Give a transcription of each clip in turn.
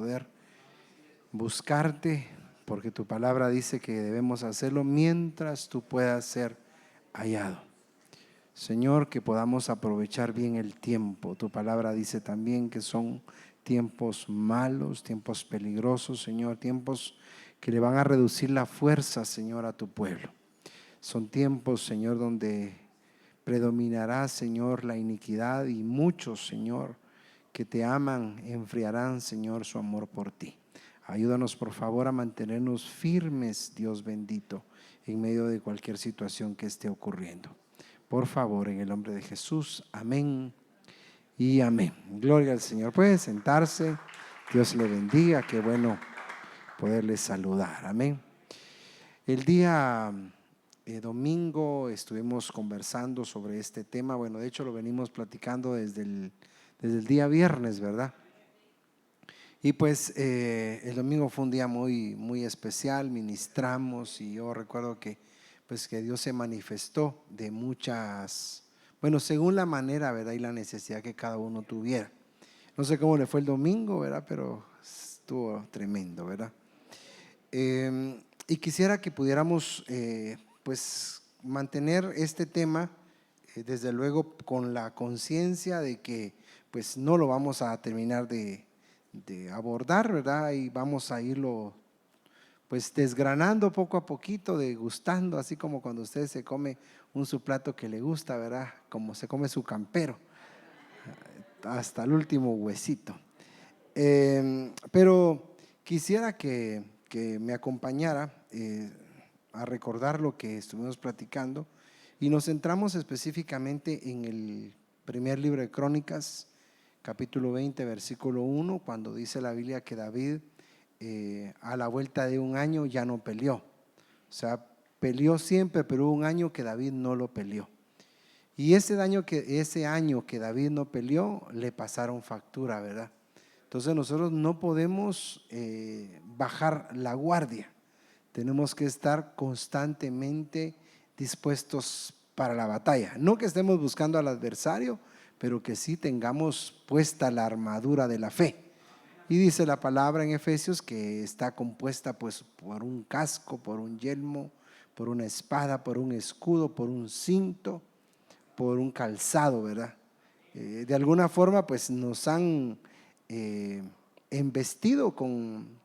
poder buscarte, porque tu palabra dice que debemos hacerlo mientras tú puedas ser hallado. Señor, que podamos aprovechar bien el tiempo. Tu palabra dice también que son tiempos malos, tiempos peligrosos, Señor, tiempos que le van a reducir la fuerza, Señor, a tu pueblo. Son tiempos, Señor, donde predominará, Señor, la iniquidad, y muchos, Señor, que te aman enfriarán, Señor, su amor por ti. Ayúdanos, por favor, a mantenernos firmes, Dios bendito, en medio de cualquier situación que esté ocurriendo. Por favor, en el nombre de Jesús, amén y amén. Gloria al Señor. Puede sentarse. Dios le bendiga. Qué bueno poderle saludar. Amén. El día domingo estuvimos conversando sobre este tema. Bueno, de hecho lo venimos platicando desde el día viernes, ¿verdad? Y pues el domingo fue un día muy especial, ministramos, y yo recuerdo que Dios se manifestó de muchas, bueno, según la manera, ¿verdad? Y la necesidad que cada uno tuviera. No sé cómo le fue el domingo, ¿verdad? Pero estuvo tremendo, ¿verdad? Y quisiera que pudiéramos mantener este tema, desde luego con la conciencia de que pues no lo vamos a terminar de abordar, ¿verdad? Y vamos a irlo pues desgranando poco a poquito, degustando, así como cuando usted se come su plato que le gusta, ¿verdad? Como se come su campero, hasta el último huesito. Pero quisiera que me acompañara a recordar lo que estuvimos platicando, y nos centramos específicamente en el primer libro de Crónicas, capítulo 20, versículo 1, cuando dice la Biblia que David a la vuelta de un año ya no peleó. O sea, peleó siempre, pero hubo un año que David no lo peleó. Y ese año que David no peleó, le pasaron factura, ¿verdad? Entonces nosotros no podemos bajar la guardia. Tenemos que estar constantemente dispuestos para la batalla. No que estemos buscando al adversario, pero que sí tengamos puesta la armadura de la fe. Y dice la palabra en Efesios que está compuesta pues por un casco, por un yelmo, por una espada, por un escudo, por un cinto, por un calzado, ¿verdad? De alguna forma pues nos han embestido con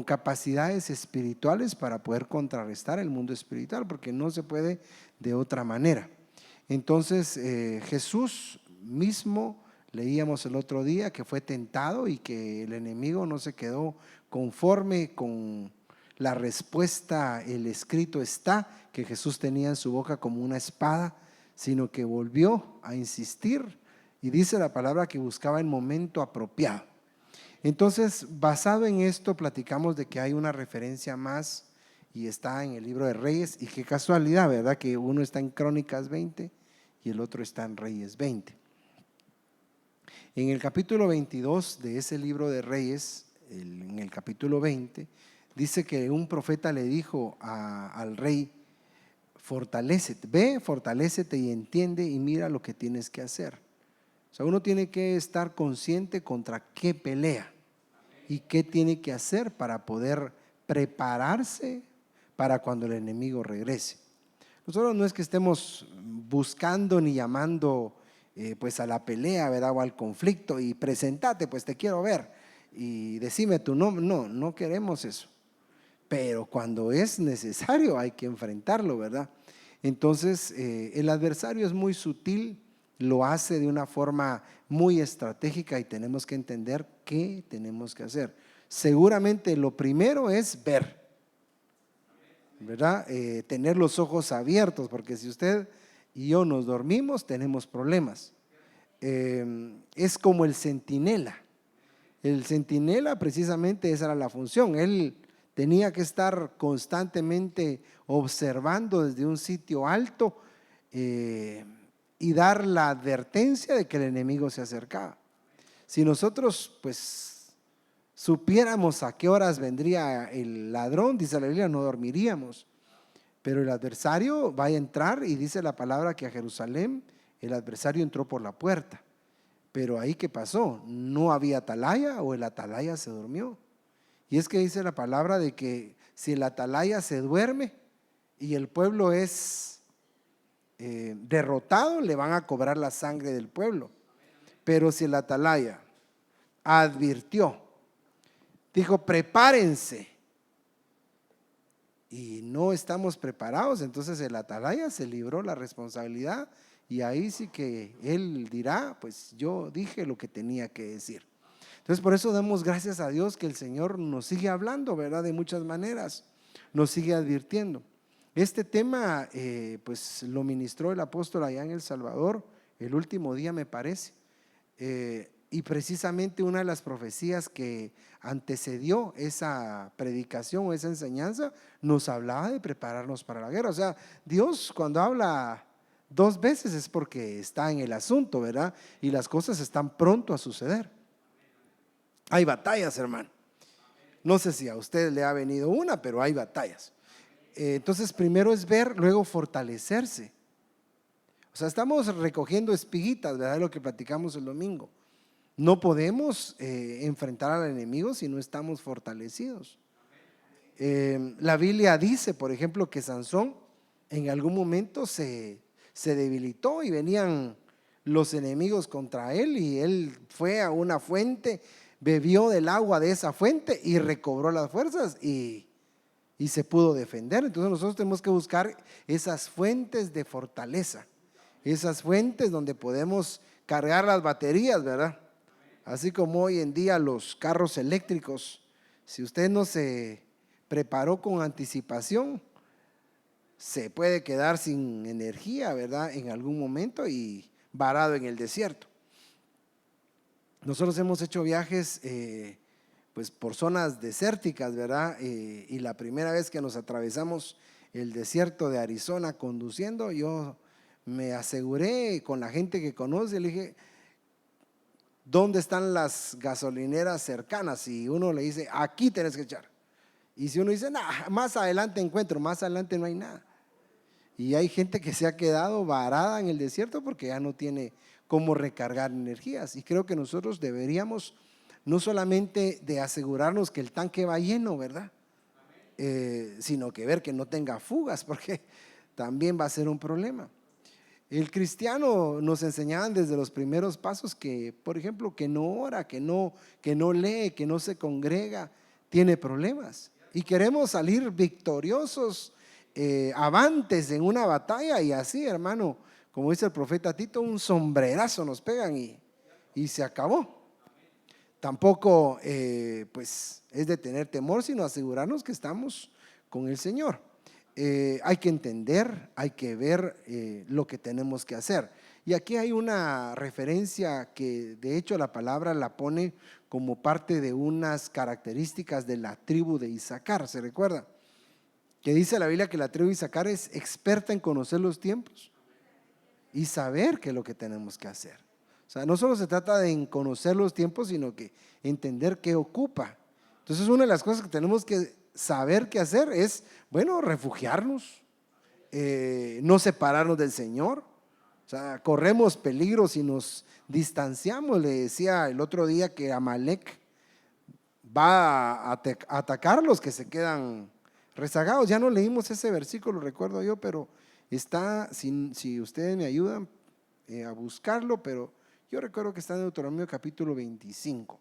capacidades espirituales para poder contrarrestar el mundo espiritual, porque no se puede de otra manera. Entonces Jesús mismo, leíamos el otro día, que fue tentado y que el enemigo no se quedó conforme con la respuesta, el escrito está, que Jesús tenía en su boca como una espada, sino que volvió a insistir, y dice la palabra que buscaba el momento apropiado. Entonces, basado en esto, platicamos de que hay una referencia más, y está en el libro de Reyes, y qué casualidad, ¿verdad? Que uno está en Crónicas 20 y el otro está en Reyes 20. En el capítulo 22 de ese libro de Reyes, en el capítulo 20, dice que un profeta le dijo al rey: fortalécete, ve, fortalécete y entiende y mira lo que tienes que hacer. O sea, uno tiene que estar consciente contra qué pelea y qué tiene que hacer para poder prepararse para cuando el enemigo regrese. Nosotros no es que estemos buscando ni llamando pues a la pelea, ¿verdad? O al conflicto, y presentate, pues te quiero ver y decime tu nombre. No queremos eso. Pero cuando es necesario hay que enfrentarlo, ¿verdad? Entonces el adversario es muy sutil, lo hace de una forma muy estratégica, y tenemos que entender qué tenemos que hacer. Seguramente lo primero es ver, ¿verdad? Tener los ojos abiertos, porque si usted y yo nos dormimos, tenemos problemas. Es como el centinela. El centinela, precisamente esa era la función. Él tenía que estar constantemente observando desde un sitio alto y dar la advertencia de que el enemigo se acercaba. Si nosotros pues supiéramos a qué horas vendría el ladrón, dice la Biblia, no dormiríamos. Pero el adversario va a entrar, y dice la palabra que a Jerusalén el adversario entró por la puerta. Pero ahí, ¿qué pasó? No había atalaya, o el atalaya se durmió. Y es que dice la palabra de que si el atalaya se duerme y el pueblo es derrotado, le van a cobrar la sangre del pueblo. Pero si el atalaya advirtió, dijo prepárense, y no estamos preparados, entonces el atalaya se libró la responsabilidad, y ahí sí que él dirá, pues yo dije lo que tenía que decir. Entonces por eso damos gracias a Dios que el Señor nos sigue hablando, ¿verdad? De muchas maneras, nos sigue advirtiendo. Este tema pues lo ministró el apóstol allá en El Salvador, el último día me parece, y precisamente una de las profecías que antecedió esa predicación o esa enseñanza nos hablaba de prepararnos para la guerra. O sea, Dios cuando habla dos veces es porque está en el asunto, ¿verdad? Y las cosas están pronto a suceder. Hay batallas, hermano. No sé si a usted le ha venido una, pero hay batallas. Entonces primero es ver, luego fortalecerse. O sea, estamos recogiendo espiguitas, ¿verdad? Lo que platicamos el domingo. No podemos enfrentar al enemigo si no estamos fortalecidos. La Biblia dice, por ejemplo, que Sansón en algún momento se debilitó y venían los enemigos contra él, y él fue a una fuente, bebió del agua de esa fuente y recobró las fuerzas y se pudo defender. Entonces nosotros tenemos que buscar esas fuentes de fortaleza, esas fuentes donde podemos cargar las baterías, ¿verdad? Así como hoy en día los carros eléctricos, si usted no se preparó con anticipación, se puede quedar sin energía, ¿verdad? En algún momento y varado en el desierto. Nosotros hemos hecho viajes pues por zonas desérticas, ¿verdad? Y la primera vez que nos atravesamos el desierto de Arizona conduciendo, yo me aseguré con la gente que conoce, le dije, ¿dónde están las gasolineras cercanas? Y uno le dice, aquí tenés que echar. Y si uno dice, nah, más adelante encuentro, más adelante no hay nada. Y hay gente que se ha quedado varada en el desierto porque ya no tiene cómo recargar energías. Y creo que nosotros deberíamos no solamente de asegurarnos que el tanque va lleno, ¿verdad? Sino que ver que no tenga fugas, porque también va a ser un problema. El cristiano nos enseñaban desde los primeros pasos que, por ejemplo, que no ora, que no lee, que no se congrega, tiene problemas. Y queremos salir victoriosos, avantes en una batalla, y así, hermano, como dice el profeta Tito, un sombrerazo nos pegan y se acabó. Tampoco pues es de tener temor, sino asegurarnos que estamos con el Señor. Hay que entender, hay que ver lo que tenemos que hacer. Y aquí hay una referencia que de hecho la palabra la pone como parte de unas características de la tribu de Isaacar. ¿Se recuerda? Que dice la Biblia que la tribu de Isaacar es experta en conocer los tiempos y saber qué es lo que tenemos que hacer. O sea, no solo se trata de conocer los tiempos, sino que entender qué ocupa. Entonces, una de las cosas que tenemos que saber qué hacer es, bueno, refugiarnos, no separarnos del Señor. O sea, corremos peligro si nos distanciamos. Le decía el otro día que Amalek va a atacar a los que se quedan rezagados. Ya no leímos ese versículo, recuerdo yo, pero está, si ustedes me ayudan a buscarlo, pero yo recuerdo que está en Deuteronomio capítulo 25.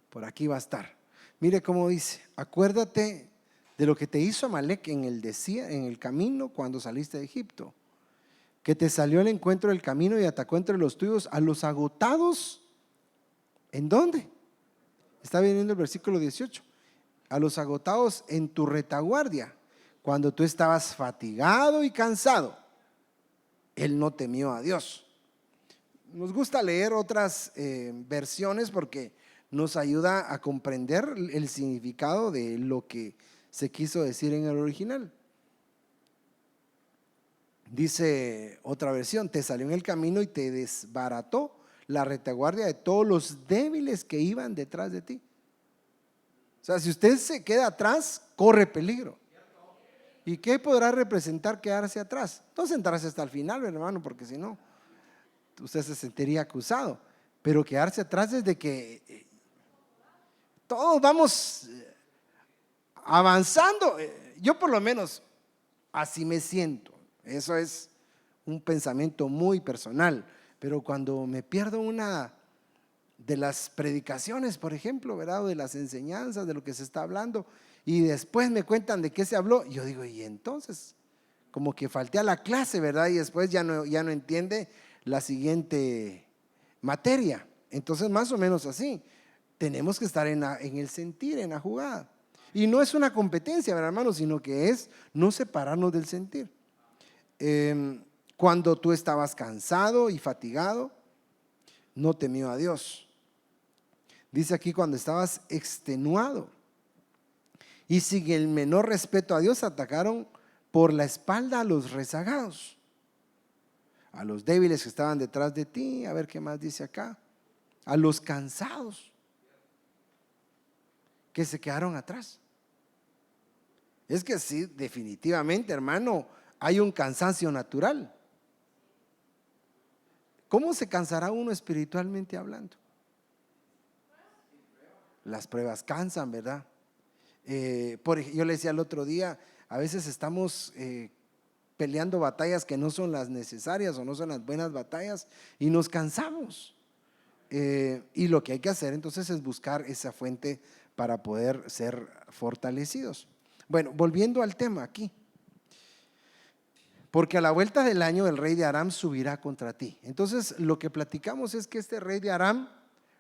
Por aquí va a estar. Mire cómo dice: acuérdate de lo que te hizo Amalek en el camino cuando saliste de Egipto, que te salió al encuentro del camino y atacó entre los tuyos a los agotados. ¿En dónde? Está viendo el versículo 18. A los agotados en tu retaguardia, cuando tú estabas fatigado y cansado. Él no temió a Dios. Nos gusta leer otras versiones porque nos ayuda a comprender el significado de lo que se quiso decir en el original. Dice otra versión: te salió en el camino y te desbarató la retaguardia de todos los débiles que iban detrás de ti. O sea, si usted se queda atrás, corre peligro. ¿Y qué podrá representar quedarse atrás? No sentarse hasta el final, hermano, porque si no, usted se sentiría acusado, pero quedarse atrás es de que todos vamos avanzando. Yo por lo menos así me siento. Eso es un pensamiento muy personal, pero cuando me pierdo una de las predicaciones, por ejemplo, ¿verdad? O de las enseñanzas, de lo que se está hablando, y después me cuentan de qué se habló, yo digo, y entonces, como que falté a la clase, ¿verdad? Y después ya no entiende la siguiente materia. Entonces, más o menos así, tenemos que estar en el sentir, en la jugada. Y no es una competencia, ¿verdad, hermanos? Sino que es no separarnos del sentir. Cuando tú estabas cansado y fatigado, no temió a Dios. Dice aquí, cuando estabas extenuado y sin el menor respeto a Dios, atacaron por la espalda a los rezagados, a los débiles que estaban detrás de ti. A ver qué más dice acá. A los cansados que se quedaron atrás. Es que sí, definitivamente, hermano, hay un cansancio natural. ¿Cómo se cansará uno espiritualmente hablando? Las pruebas cansan, ¿verdad? Yo le decía el otro día, a veces estamos peleando batallas que no son las necesarias o no son las buenas batallas y nos cansamos. Y lo que hay que hacer entonces es buscar esa fuente para poder ser fortalecidos. Bueno, volviendo al tema aquí. Porque a la vuelta del año el rey de Aram subirá contra ti. Entonces lo que platicamos es que este rey de Aram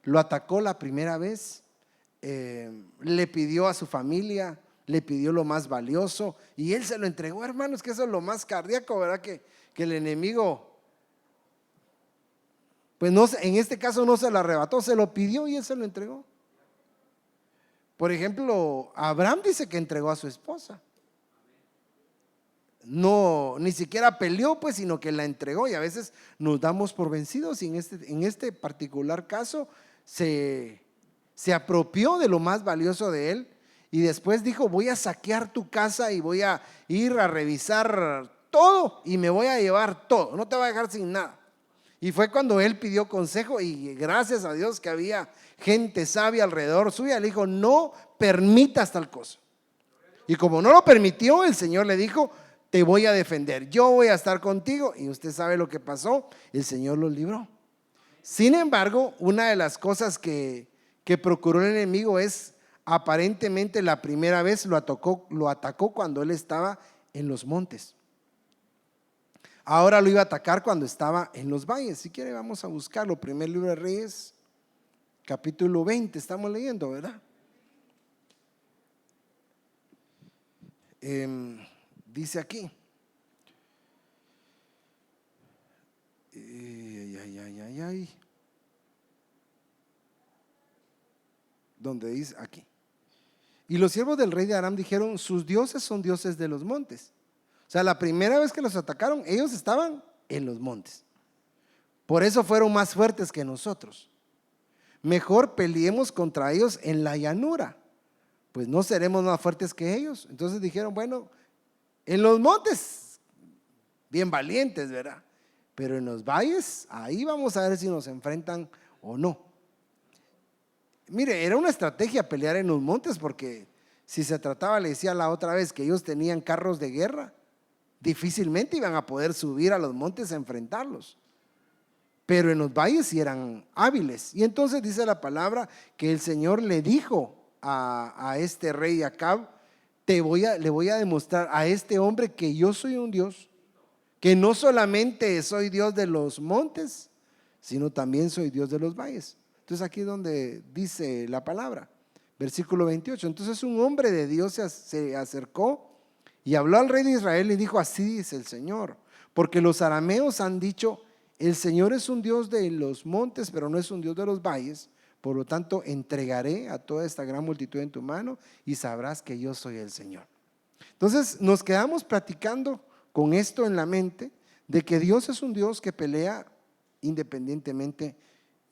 lo atacó la primera vez, le pidió a su familia, le pidió lo más valioso y él se lo entregó, hermanos, que eso es lo más cardíaco, ¿verdad? Que el enemigo, pues no, en este caso no se lo arrebató, se lo pidió y él se lo entregó. Por ejemplo, Abraham dice que entregó a su esposa. No, ni siquiera peleó, pues, sino que la entregó. Y a veces nos damos por vencidos y en este particular caso se apropió de lo más valioso de él y después dijo, voy a saquear tu casa y voy a ir a revisar todo y me voy a llevar todo, no te voy a dejar sin nada. Y fue cuando él pidió consejo y gracias a Dios que había gente sabia alrededor suya, le dijo, no permitas tal cosa. Y como no lo permitió, el Señor le dijo, te voy a defender, yo voy a estar contigo. Y usted sabe lo que pasó, el Señor los libró. Sin embargo, una de las cosas que procuró el enemigo es, aparentemente la primera vez lo atacó cuando él estaba en los montes. Ahora lo iba a atacar cuando estaba en los valles. Si quiere vamos a buscarlo. Primer libro de Reyes, capítulo 20, estamos leyendo, ¿verdad? Dice aquí, donde dice aquí, y los siervos del rey de Aram dijeron, sus dioses son dioses de los montes. O sea, la primera vez que los atacaron, ellos estaban en los montes. Por eso fueron más fuertes que nosotros. Mejor peleemos contra ellos en la llanura, pues no seremos más fuertes que ellos. Entonces dijeron, bueno, en los montes, bien valientes, ¿verdad? Pero en los valles, ahí vamos a ver si nos enfrentan o no. Mire, era una estrategia pelear en los montes porque si se trataba, le decía la otra vez, que ellos tenían carros de guerra, difícilmente iban a poder subir a los montes a enfrentarlos. Pero en los valles sí eran hábiles. Y entonces dice la palabra que el Señor le dijo a este rey Acab, le voy a demostrar a este hombre que yo soy un Dios, que no solamente soy Dios de los montes, sino también soy Dios de los valles. Entonces aquí es donde dice la palabra, versículo 28. Entonces un hombre de Dios se acercó y habló al rey de Israel y dijo, así dice el Señor, porque los arameos han dicho, el Señor es un Dios de los montes, pero no es un Dios de los valles. Por lo tanto, entregaré a toda esta gran multitud en tu mano y sabrás que yo soy el Señor. Entonces nos quedamos platicando con esto en la mente, de que Dios es un Dios que pelea independientemente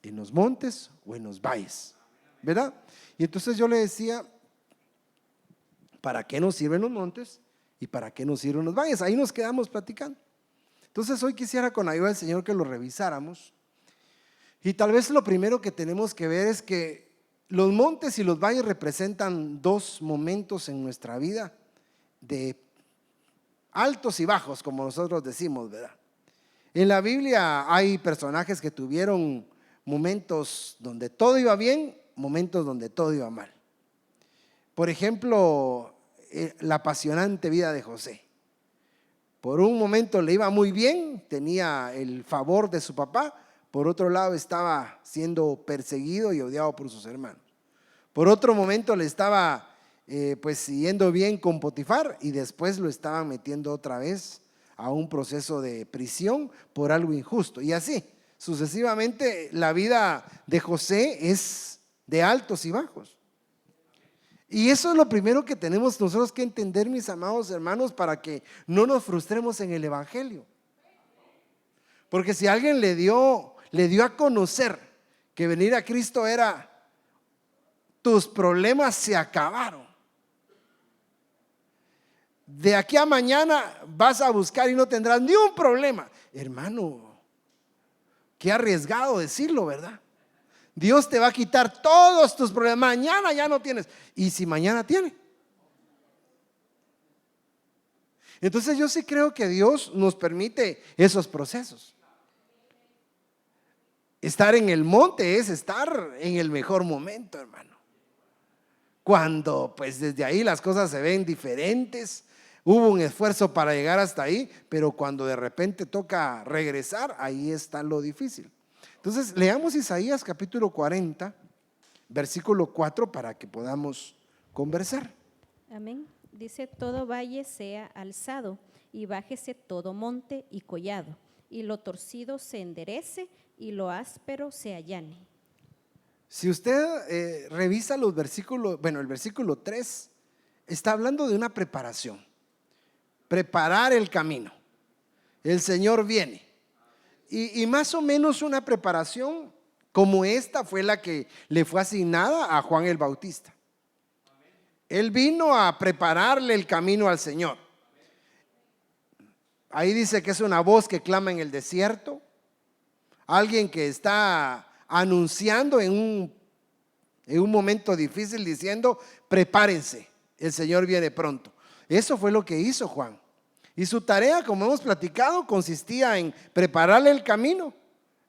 en los montes o en los valles, ¿verdad? Y entonces yo le decía, ¿para qué nos sirven los montes y para qué nos sirven los valles? Ahí nos quedamos platicando. Entonces hoy quisiera, con ayuda del Señor, que lo revisáramos Y tal vez lo primero que tenemos que ver es que los montes y los valles representan dos momentos en nuestra vida de altos y bajos, como nosotros decimos, ¿verdad? En la Biblia hay personajes que tuvieron momentos donde todo iba bien, momentos donde todo iba mal. Por ejemplo, la apasionante vida de José. Por un momento le iba muy bien, tenía el favor de su papá. Por otro lado, estaba siendo perseguido y odiado por sus hermanos. Por otro momento le estaba pues yendo bien con Potifar, y después lo estaban metiendo otra vez a un proceso de prisión por algo injusto. Y así, sucesivamente, la vida de José es de altos y bajos. Y eso es lo primero que tenemos nosotros que entender, mis amados hermanos, para que no nos frustremos en el evangelio. Porque si alguien le dio a conocer que venir a Cristo era: tus problemas se acabaron, de aquí a mañana vas a buscar y no tendrás ni un problema. Hermano, qué arriesgado decirlo, ¿verdad? Dios te va a quitar todos tus problemas, mañana ya no tienes. ¿Y si mañana tiene? Entonces yo sí creo que Dios nos permite esos procesos. Estar en el monte es estar en el mejor momento, hermano. Cuando pues desde ahí las cosas se ven diferentes, hubo un esfuerzo para llegar hasta ahí, pero cuando de repente toca regresar, ahí está lo difícil. Entonces leamos Isaías capítulo 40, versículo 4, para que podamos conversar. Amén. Dice: todo valle sea alzado y bájese todo monte y collado, y lo torcido se enderece y lo áspero se allane. Si usted revisa los versículos, bueno, el versículo 3 está hablando de una preparación. Preparar el camino. El Señor viene. Y más o menos una preparación como esta fue la que le fue asignada a Juan el Bautista. Él vino a prepararle el camino al Señor. Ahí dice que es una voz que clama en el desierto. Alguien que está anunciando en un momento difícil, diciendo: prepárense, el Señor viene pronto. Eso fue lo que hizo Juan. Y su tarea, como hemos platicado, consistía en prepararle el camino.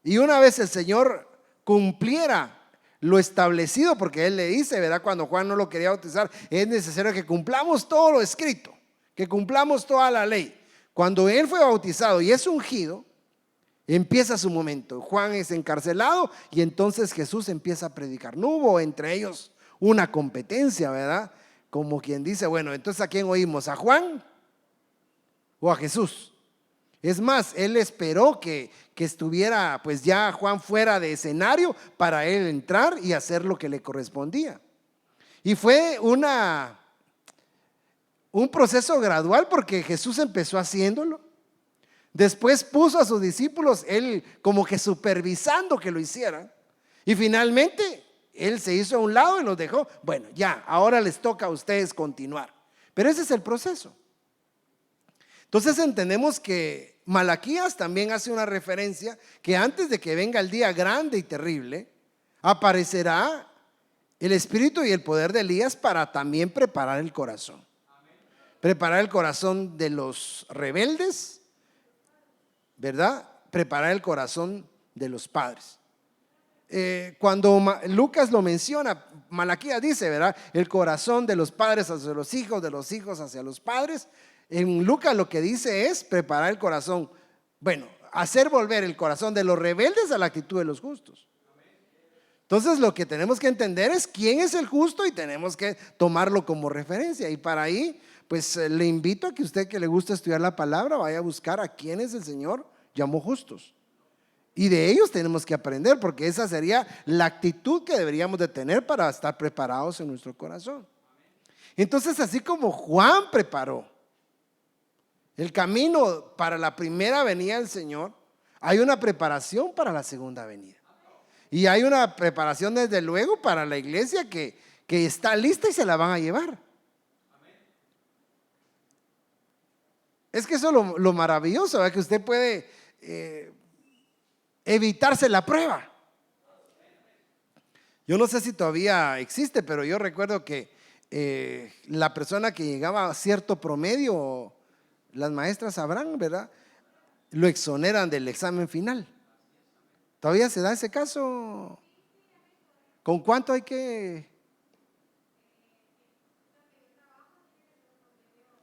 Y una vez el Señor cumpliera lo establecido, porque Él le dice, ¿verdad? Cuando Juan no lo quería bautizar: es necesario que cumplamos todo lo escrito, que cumplamos toda la ley. Cuando Él fue bautizado y es ungido, empieza su momento. Juan es encarcelado y entonces Jesús empieza a predicar. No hubo entre ellos una competencia, ¿verdad? Como quien dice: bueno, entonces ¿a quién oímos? ¿A Juan o a Jesús? Es más, él esperó que estuviera pues ya Juan fuera de escenario para él entrar y hacer lo que le correspondía. Y fue un proceso gradual, porque Jesús empezó haciéndolo. Después puso a sus discípulos, él como que supervisando que lo hicieran. Y finalmente él se hizo a un lado y los dejó. Bueno, ya, ahora les toca a ustedes continuar. Pero ese es el proceso. Entonces entendemos que Malaquías también hace una referencia que antes de que venga el día grande y terrible, aparecerá el espíritu y el poder de Elías para también preparar el corazón. Preparar el corazón de los rebeldes, ¿verdad? Preparar el corazón de los padres. Cuando Lucas lo menciona, Malaquías dice, ¿verdad? El corazón de los padres hacia los hijos, de los hijos hacia los padres. En Lucas lo que dice es preparar el corazón, bueno, hacer volver el corazón de los rebeldes a la actitud de los justos. Entonces lo que tenemos que entender es quién es el justo y tenemos que tomarlo como referencia. Y para ahí, pues le invito a que usted, que le gusta estudiar la palabra, vaya a buscar a quienes el Señor llamó justos. Y de ellos tenemos que aprender, porque esa sería la actitud que deberíamos de tener para estar preparados en nuestro corazón. Entonces, así como Juan preparó el camino para la primera venida del Señor, hay una preparación para la segunda venida. Y hay una preparación desde luego para la iglesia que está lista y se la van a llevar. Es que eso es lo maravilloso, ¿verdad? Que usted puede evitarse la prueba. Yo no sé si todavía existe, pero yo recuerdo que la persona que llegaba a cierto promedio, las maestras sabrán, ¿verdad? Lo exoneran del examen final. ¿Todavía se da ese caso? ¿Con cuánto hay que?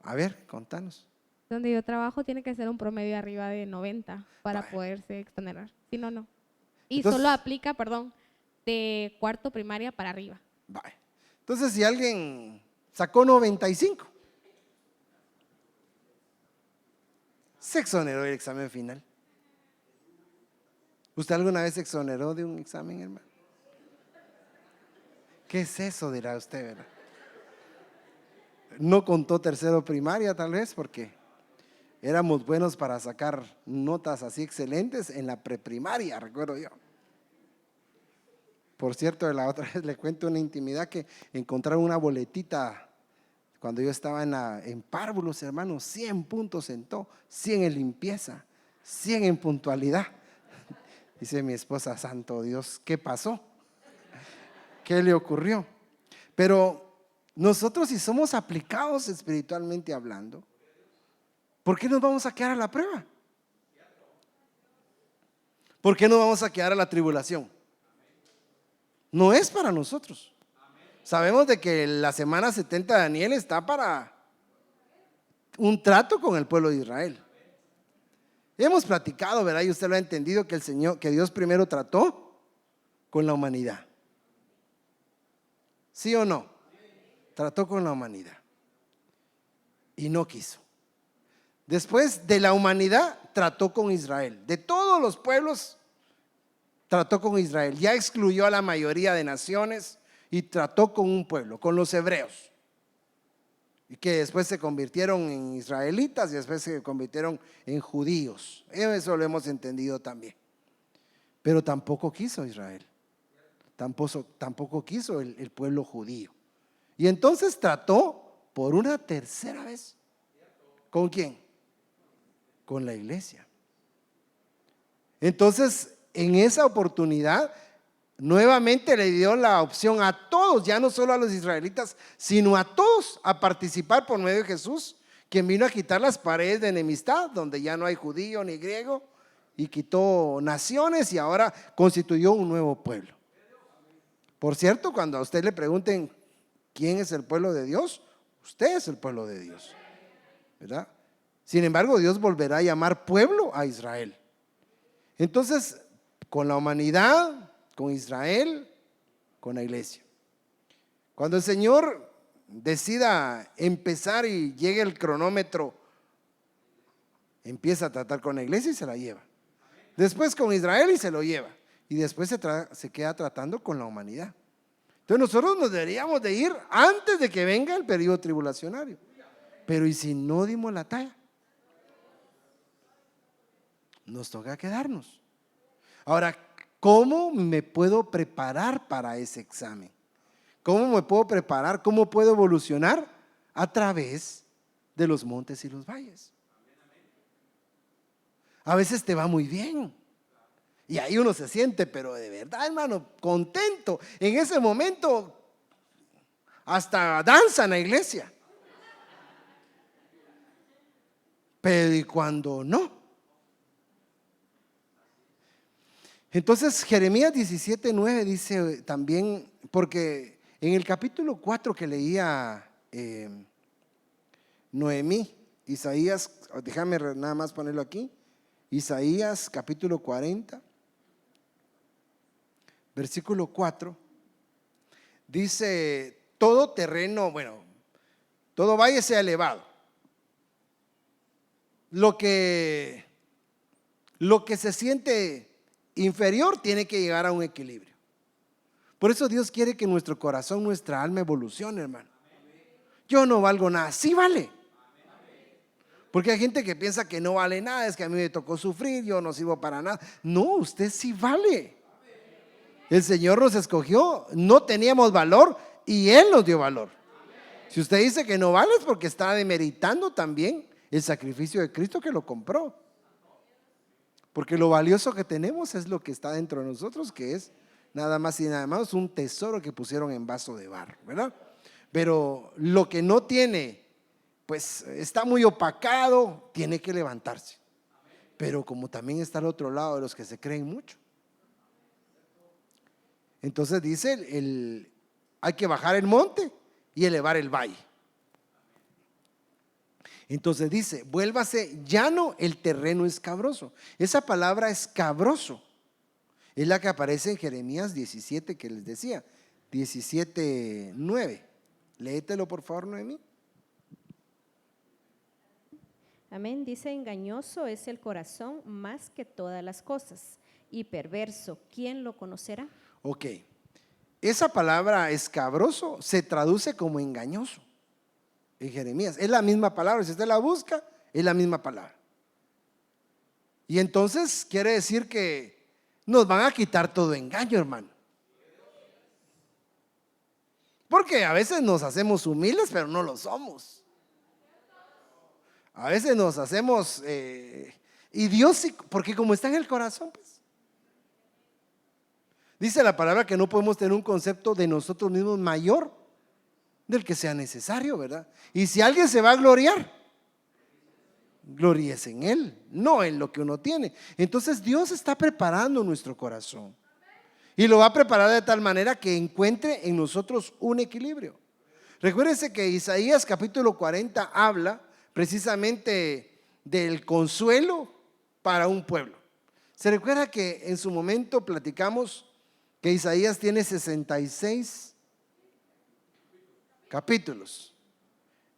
A ver, contanos. Donde yo trabajo tiene que ser un promedio arriba de 90 para Vaya. poderse exonerar. Si no, no. Y Entonces, solo aplica, perdón, de cuarto primaria para arriba. vaya. Entonces, si alguien sacó 95, se exoneró del examen final. ¿Usted alguna vez se exoneró de un examen, hermano? ¿Qué es eso? Dirá usted, ¿verdad? No contó tercero primaria tal vez porque éramos buenos para sacar notas así excelentes en la preprimaria, recuerdo yo. Por cierto, la otra vez le cuento una intimidad que encontraron una boletita cuando yo estaba en párvulos, hermano, 100 puntos en todo, 100 en limpieza, 100 en puntualidad. Dice mi esposa, santo Dios, ¿qué pasó? ¿Qué le ocurrió? Pero nosotros, si somos aplicados espiritualmente hablando, ¿por qué nos vamos a quedar a la prueba? ¿Por qué nos vamos a quedar a la tribulación? No es para nosotros. Sabemos de que la semana 70 de Daniel está para un trato con el pueblo de Israel. Hemos platicado, ¿verdad? Y usted lo ha entendido, que Dios primero trató con la humanidad. ¿Sí o no? Trató con la humanidad y no quiso. Después de la humanidad trató con Israel. De todos los pueblos trató con Israel. Ya excluyó a la mayoría de naciones y trató con un pueblo, con los hebreos, y que después se convirtieron en israelitas y después se convirtieron en judíos. Eso lo hemos entendido también. Pero tampoco quiso Israel. Tampoco quiso el pueblo judío. Y entonces trató por una tercera vez. ¿Con quién? Con la iglesia. Entonces, en esa oportunidad, nuevamente le dio la opción a todos, ya no solo a los israelitas, sino a todos, a participar por medio de Jesús, quien vino a quitar las paredes de enemistad, donde ya no hay judío ni griego, y quitó naciones y ahora constituyó un nuevo pueblo. Por cierto, cuando a usted le pregunten quién es el pueblo de Dios, usted es el pueblo de Dios, ¿verdad? Sin embargo, Dios volverá a llamar pueblo a Israel. Entonces, con la humanidad, con Israel, con la iglesia. Cuando el Señor decida empezar y llegue el cronómetro, empieza a tratar con la iglesia y se la lleva. Después con Israel y se lo lleva. Y después se queda tratando con la humanidad. Entonces nosotros nos deberíamos de ir antes de que venga el periodo tribulacionario. Pero ¿y si no dimos la talla? Nos toca quedarnos. Ahora, ¿cómo me puedo preparar para ese examen? ¿Cómo me puedo preparar? ¿Cómo puedo evolucionar? A través de los montes y los valles. A veces te va muy bien y ahí uno se siente, pero de verdad, hermano, contento. En ese momento hasta danza en la iglesia. Pero ¿y cuando no? Entonces Jeremías 17:9 dice también, porque en el capítulo 4 que leía Noemí, Isaías, déjame nada más ponerlo aquí, Isaías capítulo 40, versículo 4, dice: todo terreno, bueno, todo valle sea elevado. Lo que se siente inferior tiene que llegar a un equilibrio. Por eso Dios quiere que nuestro corazón, nuestra alma evolucione, hermano. Yo no valgo nada, sí vale. Porque hay gente que piensa que no vale nada, es que a mí me tocó sufrir, yo no sirvo para nada. No, usted sí vale. El Señor nos escogió, no teníamos valor y Él nos dio valor. Si usted dice que no vale es porque está demeritando también el sacrificio de Cristo que lo compró. Porque lo valioso que tenemos es lo que está dentro de nosotros, que es nada más y nada más un tesoro que pusieron en vaso de barro, ¿verdad? Pero lo que no tiene, pues está muy opacado, tiene que levantarse. Pero como también está al otro lado de los que se creen mucho. Entonces dice, hay que bajar el monte y elevar el valle. Entonces dice, vuélvase llano el terreno escabroso. Esa palabra escabroso es la que aparece en Jeremías 17 que les decía, 17:9. Léetelo por favor, Noemí. Amén. Dice, engañoso es el corazón más que todas las cosas y perverso, ¿quién lo conocerá? Ok, esa palabra escabroso se traduce como engañoso en Jeremías. Es la misma palabra, si usted la busca, es la misma palabra. Y entonces quiere decir que nos van a quitar todo engaño, hermano. Porque a veces nos hacemos humildes, pero no lo somos. A veces nos hacemos, y Dios sí, porque como está en el corazón, pues. Dice la palabra que no podemos tener un concepto de nosotros mismos mayor del que sea necesario, ¿verdad? Y si alguien se va a gloriar, gloríese en él, no en lo que uno tiene. Entonces Dios está preparando nuestro corazón y lo va a preparar de tal manera que encuentre en nosotros un equilibrio. Recuérdense que Isaías capítulo 40 habla precisamente del consuelo para un pueblo. Se recuerda que en su momento platicamos que Isaías tiene 66 capítulos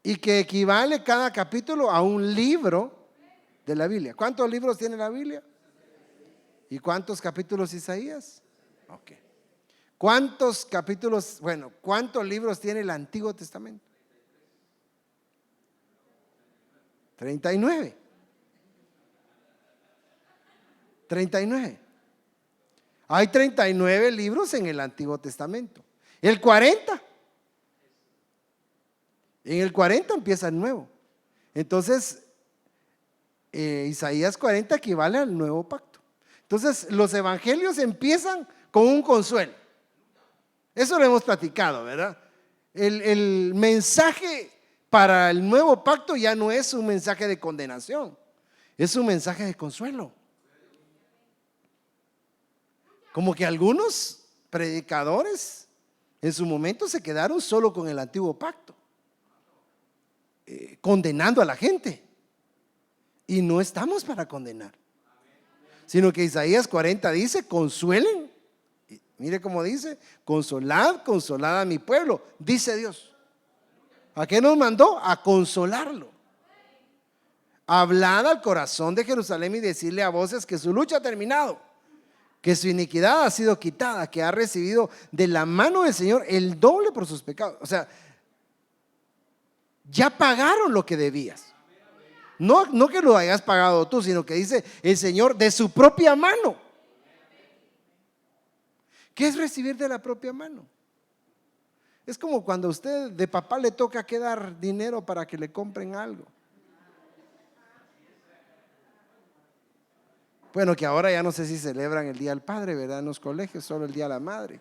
y que equivale cada capítulo a un libro de la Biblia. ¿Cuántos libros tiene la Biblia? ¿Y cuántos capítulos Isaías? Ok. ¿Cuántos capítulos, cuántos libros tiene el Antiguo Testamento? 39. 39. Hay 39 libros en el Antiguo Testamento. El 40. En el 40 empieza el nuevo. Entonces, Isaías 40 equivale al nuevo pacto. Entonces, los evangelios empiezan con un consuelo. Eso lo hemos platicado, ¿verdad? El mensaje para el nuevo pacto ya no es un mensaje de condenación, es un mensaje de consuelo. Como que algunos predicadores en su momento se quedaron solo con el antiguo pacto, condenando a la gente. Y no estamos para condenar, sino que Isaías 40 dice, consuelen. Mire cómo dice, consolad, consolad a mi pueblo, dice Dios. ¿A qué nos mandó? A consolarlo. Hablad al corazón de Jerusalén y decirle a voces que su lucha ha terminado, que su iniquidad ha sido quitada, que ha recibido de la mano del Señor el doble por sus pecados. O sea, ya pagaron lo que debías. No que lo hayas pagado tú, sino que dice el Señor de su propia mano. ¿Qué es recibir de la propia mano? Es como cuando a usted de papá le toca que dar dinero para que le compren algo. Bueno, que ahora ya no sé si celebran el Día del Padre, ¿verdad? En los colegios, solo el Día de la Madre.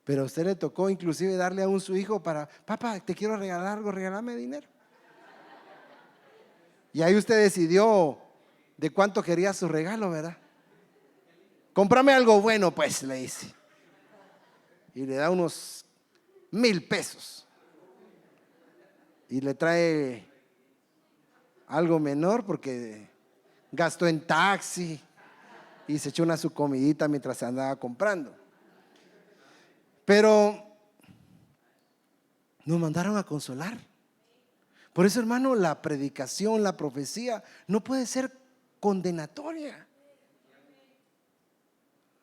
Pero a usted le tocó inclusive darle a su hijo para, papá, te quiero regalar algo, regálame dinero. Y ahí usted decidió de cuánto quería su regalo, ¿verdad? Cómprame algo bueno, pues, le dice. Y le da unos 1,000 pesos. Y le trae algo menor porque gastó en taxi y se echó su comidita mientras se andaba comprando. Pero nos mandaron a consolar. Por eso, hermano, la predicación, la profecía no puede ser condenatoria.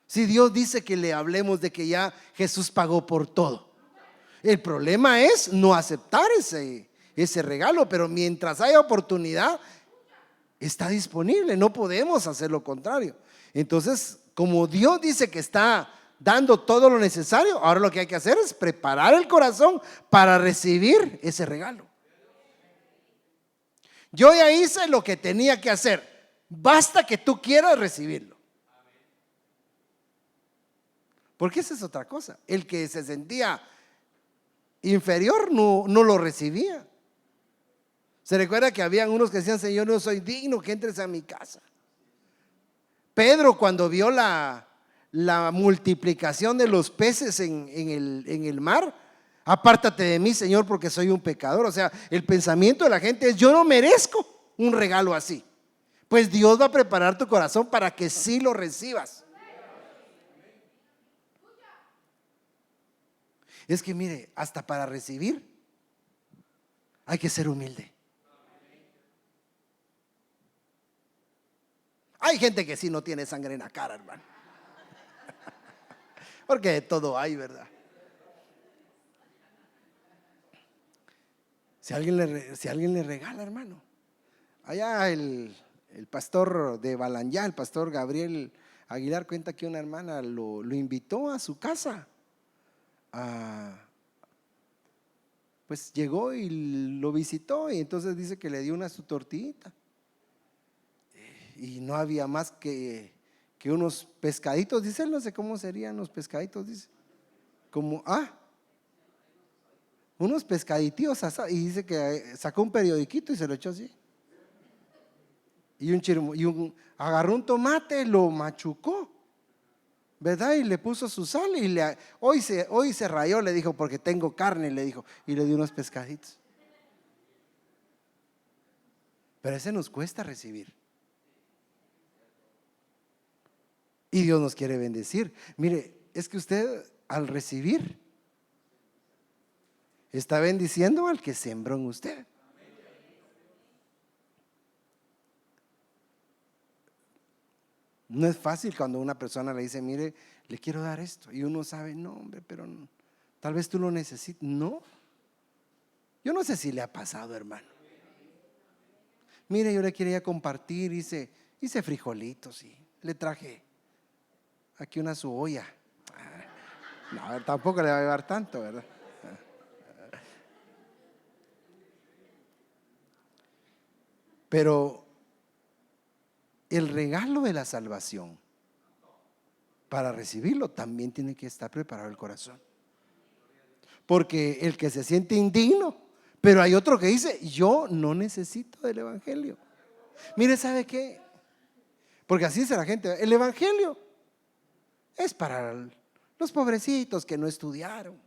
Si Dios dice que le hablemos de que ya Jesús pagó por todo, el problema es no aceptar ese regalo, pero mientras haya oportunidad, está disponible, no podemos hacer lo contrario. Entonces, como Dios dice que está dando todo lo necesario, ahora lo que hay que hacer es preparar el corazón para recibir ese regalo. Yo ya hice lo que tenía que hacer, basta que tú quieras recibirlo. Porque esa es otra cosa. El que se sentía inferior no lo recibía. Se recuerda que habían unos que decían: Señor, no soy digno que entres a mi casa. Pedro, cuando vio la multiplicación de los peces en el mar: apártate de mí, Señor, porque soy un pecador. O sea, el pensamiento de la gente es: yo no merezco un regalo así. Pues Dios va a preparar tu corazón para que sí lo recibas. Es que mire, hasta para recibir hay que ser humilde. Hay gente que sí no tiene sangre en la cara, hermano. Porque de todo hay, ¿verdad? Si alguien le regala, hermano. Allá el pastor de Balanyá, el pastor Gabriel Aguilar, cuenta que una hermana lo invitó a su casa. Pues llegó y lo visitó, y entonces dice que le dio su tortillita. Y no había más que unos pescaditos, dice él, no sé cómo serían los pescaditos, dice. Como, unos pescaditos, y dice que sacó un periodiquito y se lo echó así. Agarró un tomate, lo machucó, ¿verdad? Y le puso su sal y hoy se rayó, le dijo, porque tengo carne, le dijo, y le dio unos pescaditos. Pero ese nos cuesta recibir. Y Dios nos quiere bendecir. Mire, es que usted al recibir está bendiciendo al que sembró en usted. No es fácil cuando una persona le dice: mire, le quiero dar esto, y uno sabe: no, hombre, pero no, tal vez tú lo necesites. No, yo no sé si le ha pasado, hermano. Mire, yo le quería compartir, hice frijolitos y le traje aquí una su olla. No, tampoco le va a llevar tanto, ¿verdad? Pero el regalo de la salvación, para recibirlo también tiene que estar preparado el corazón. Porque el que se siente indigno, pero hay otro que dice: yo no necesito del evangelio. Mire, ¿sabe qué? Porque así dice la gente: el evangelio es para los pobrecitos que no estudiaron,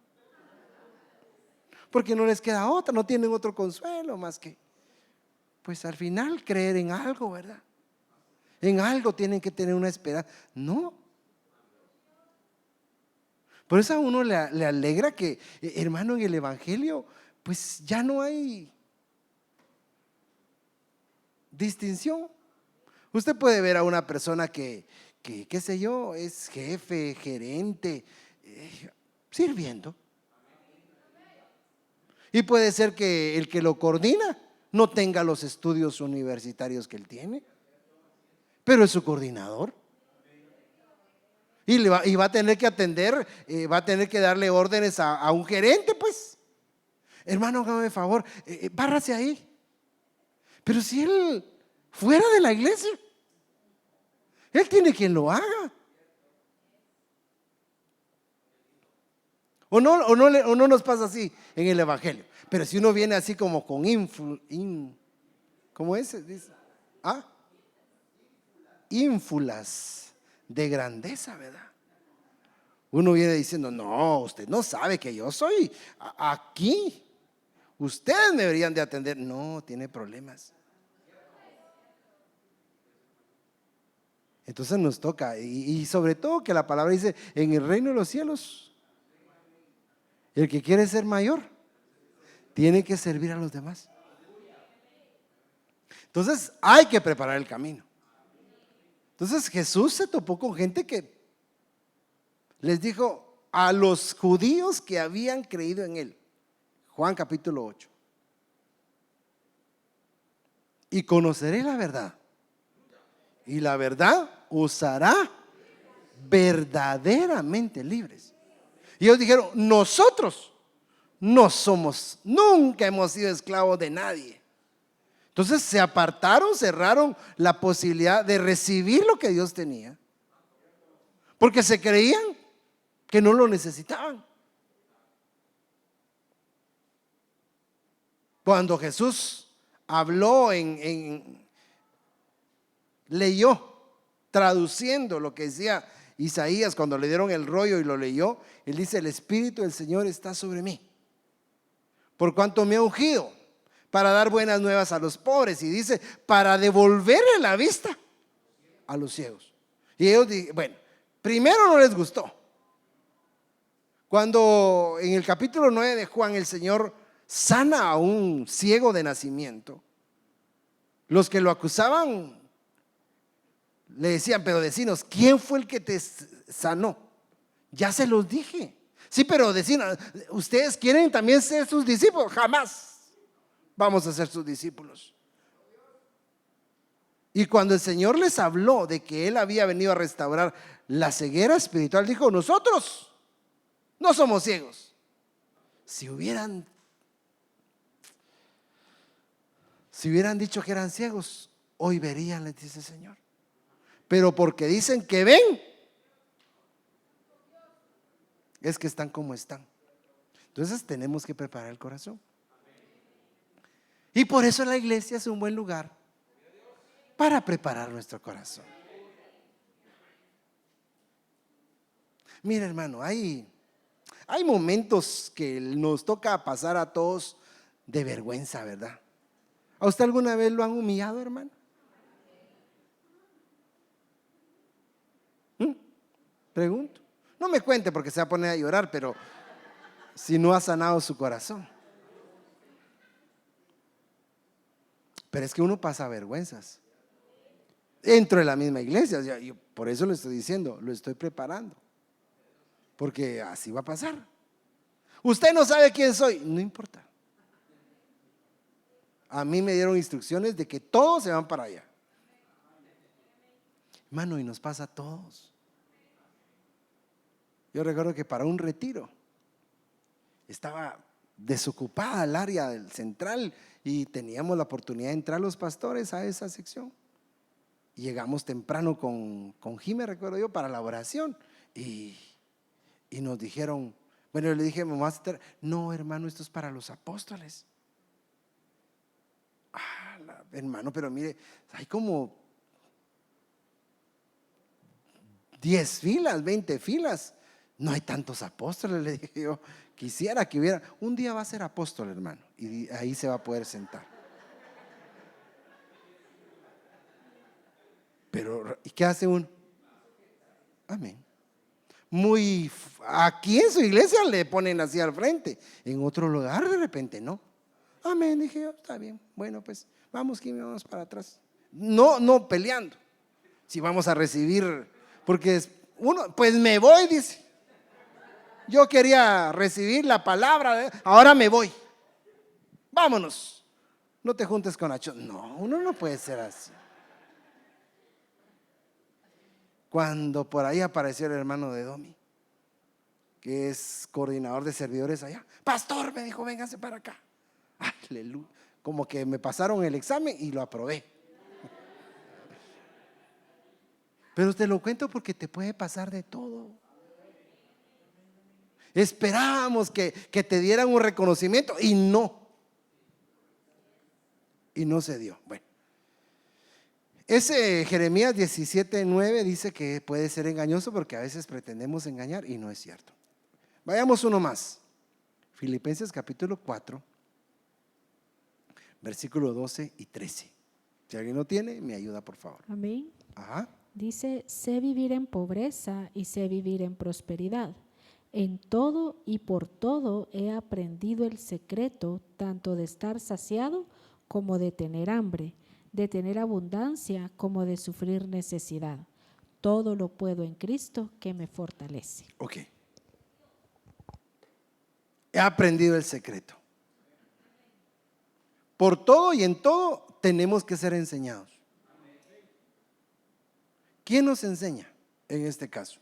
porque no les queda otra, no tienen otro consuelo más que, pues al final, creer en algo, ¿verdad? En algo tienen que tener una esperanza. No. Por eso a uno le alegra que, hermano, en el evangelio pues ya no hay distinción. Usted puede ver a una persona que qué sé yo, es jefe, gerente, sirviendo. Y puede ser que el que lo coordina no tenga los estudios universitarios que él tiene, pero es su coordinador. Y va a tener que atender, va a tener que darle órdenes a un gerente, pues. Hermano, hágame favor, bárrase ahí. Pero si él fuera de la iglesia, él tiene quien lo haga. O no nos pasa así en el evangelio. Pero si uno viene así como con ¿cómo es? Dice, ínfulas de grandeza, ¿verdad? Uno viene diciendo: no, usted no sabe que yo soy aquí, ustedes me deberían de atender. No, tiene problemas. Entonces nos toca, y sobre todo que la palabra dice: en el reino de los cielos, el que quiere ser mayor tiene que servir a los demás. Entonces hay que preparar el camino. Entonces Jesús se topó con gente que les dijo a los judíos que habían creído en él, Juan capítulo 8: y conoceré la verdad, y la verdad os hará verdaderamente libres. Y ellos dijeron: nosotros nunca hemos sido esclavos de nadie. Entonces se apartaron, cerraron la posibilidad de recibir lo que Dios tenía, porque se creían que no lo necesitaban. Cuando Jesús habló leyó, traduciendo lo que decía Isaías cuando le dieron el rollo y lo leyó, él dice: el Espíritu del Señor está sobre mí, por cuanto me ha ungido para dar buenas nuevas a los pobres, y dice, para devolverle la vista a los ciegos. Y ellos bueno, primero no les gustó. Cuando en el capítulo 9 de Juan el Señor sana a un ciego de nacimiento, los que lo acusaban le decían: pero decinos, ¿quién fue el que te sanó? Ya se los dije. Sí, pero decinos, ¿ustedes quieren también ser sus discípulos? Jamás vamos a ser sus discípulos. Y cuando el Señor les habló de que Él había venido a restaurar la ceguera espiritual, dijo: nosotros no somos ciegos. Si hubieran dicho que eran ciegos, hoy verían, les dice el Señor. Pero porque dicen que ven, es que están como están. Entonces tenemos que preparar el corazón. Y por eso la iglesia es un buen lugar para preparar nuestro corazón. Mira, hermano, hay momentos que nos toca pasar a todos de vergüenza, ¿verdad? ¿A usted alguna vez lo han humillado, hermano? Pregunto. No me cuente porque se va a poner a llorar, pero si no ha sanado su corazón. Pero es que uno pasa vergüenzas dentro de la misma iglesia. Yo por eso lo estoy diciendo, lo estoy preparando, porque así va a pasar. Usted no sabe quién soy, no importa. A mí me dieron instrucciones de que todos se van para allá, hermano, y nos pasa a todos. Yo recuerdo que para un retiro estaba desocupada el área del central y teníamos la oportunidad de entrar los pastores a esa sección. Y llegamos temprano con Jimé, recuerdo yo, para la oración, y nos dijeron, bueno, yo le dije: no, hermano, esto es para los apóstoles. Hermano, pero mire, hay como 10 filas, 20 filas. No hay tantos apóstoles, le dije yo. Quisiera que hubiera. Un día va a ser apóstol, hermano, y ahí se va a poder sentar. Pero, ¿y qué hace uno? Amén. Aquí en su iglesia le ponen así al frente, en otro lugar de repente no. Amén, dije yo, está bien. Bueno, pues vamos, Jimmy, vamos para atrás. No peleando. Si vamos a recibir, porque uno, pues me voy, dice. Yo quería recibir la palabra, ahora me voy. Vámonos. No te juntes con Nacho. No, uno no puede ser así. Cuando por ahí apareció el hermano de Domi, que es coordinador de servidores allá: pastor, me dijo, véngase para acá. Aleluya. Como que me pasaron el examen y lo aprobé. Pero te lo cuento porque te puede pasar de todo. Esperábamos que te dieran un reconocimiento y no se dio. Bueno, ese Jeremías 17:9 dice que puede ser engañoso porque a veces pretendemos engañar y no es cierto. Vayamos uno más. Filipenses capítulo 4, versículo 12 y 13. Si alguien lo tiene, me ayuda, por favor. Amén. Ajá. Dice: sé vivir en pobreza y sé vivir en prosperidad. En todo y por todo he aprendido el secreto, tanto de estar saciado como de tener hambre, de tener abundancia como de sufrir necesidad. Todo lo puedo en Cristo que me fortalece. Ok. He aprendido el secreto. Por todo y en todo tenemos que ser enseñados. ¿Quién nos enseña en este caso?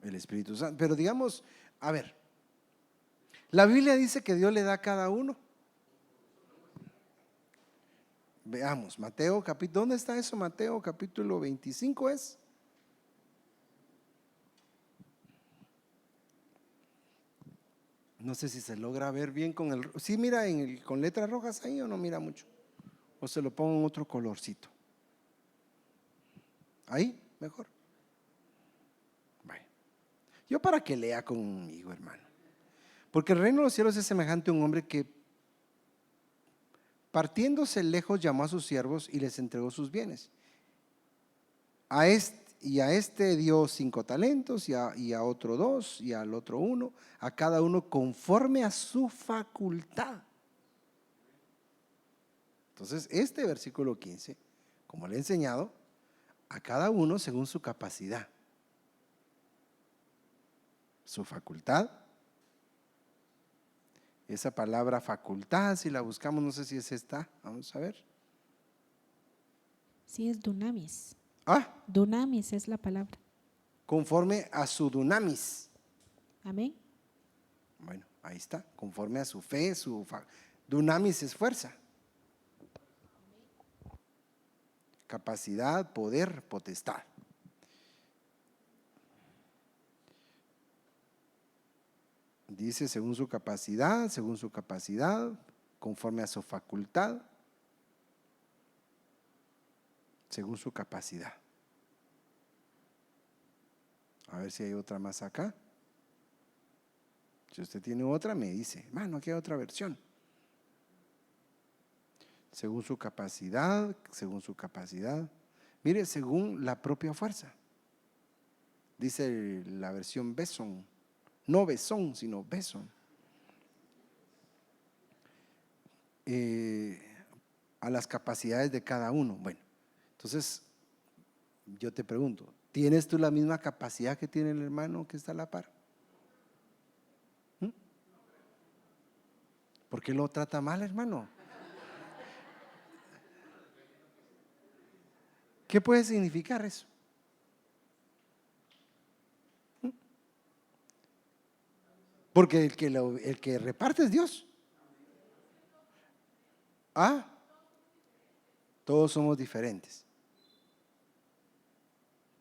El Espíritu Santo. Pero digamos, a ver, la Biblia dice que Dios le da a cada uno. Veamos, Mateo capítulo, ¿dónde está eso? Mateo capítulo 25 es. No sé si se logra ver bien con el… ¿Sí mira con letras rojas ahí o no mira mucho? ¿O se lo pongo en otro colorcito? ¿Ahí? Mejor. Bueno. Yo para que lea conmigo, hermano. Porque el reino de los cielos es semejante a un hombre que, partiéndose lejos, llamó a sus siervos y les entregó sus bienes. A este dio 5 talentos, y a otro 2, y al otro 1, a cada uno conforme a su facultad. Entonces, este versículo 15, como le he enseñado, a cada uno según su capacidad, su facultad. Esa palabra facultad, si la buscamos, no sé si es esta, vamos a ver. Sí, es dunamis. Ah, Dunamis es la palabra. conforme a su dunamis. Amén. Bueno, ahí está, conforme a su fe, dunamis es fuerza, capacidad, poder, potestad. Dice según su capacidad, conforme a su facultad, según su capacidad. A ver si hay otra más acá. Si usted tiene otra, me dice, hermano, aquí hay otra versión. Según su capacidad, mire, según la propia fuerza. Dice la versión Beson, no Besón, sino Beson. A las capacidades de cada uno. Bueno, entonces yo te pregunto, ¿tienes tú la misma capacidad que tiene el hermano que está a la par? ¿Por qué lo trata mal, hermano? ¿Qué puede significar eso? Porque el que reparte es Dios. Ah, todos somos diferentes.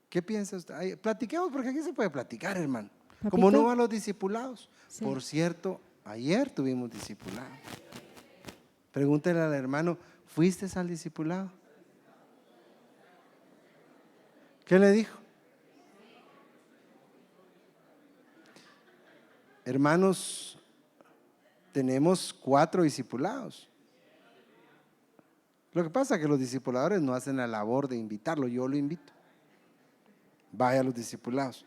¿Qué piensa usted? Ay, platiquemos, porque aquí se puede platicar, hermano. Papito. Como no van los discipulados. Sí. Por cierto, ayer tuvimos discipulado. Pregúntele al hermano, ¿fuiste al discipulado? ¿Qué le dijo? Hermanos, tenemos 4 discipulados. Lo que pasa es que los discipuladores no hacen la labor de invitarlo, yo lo invito. Vaya a los discipulados.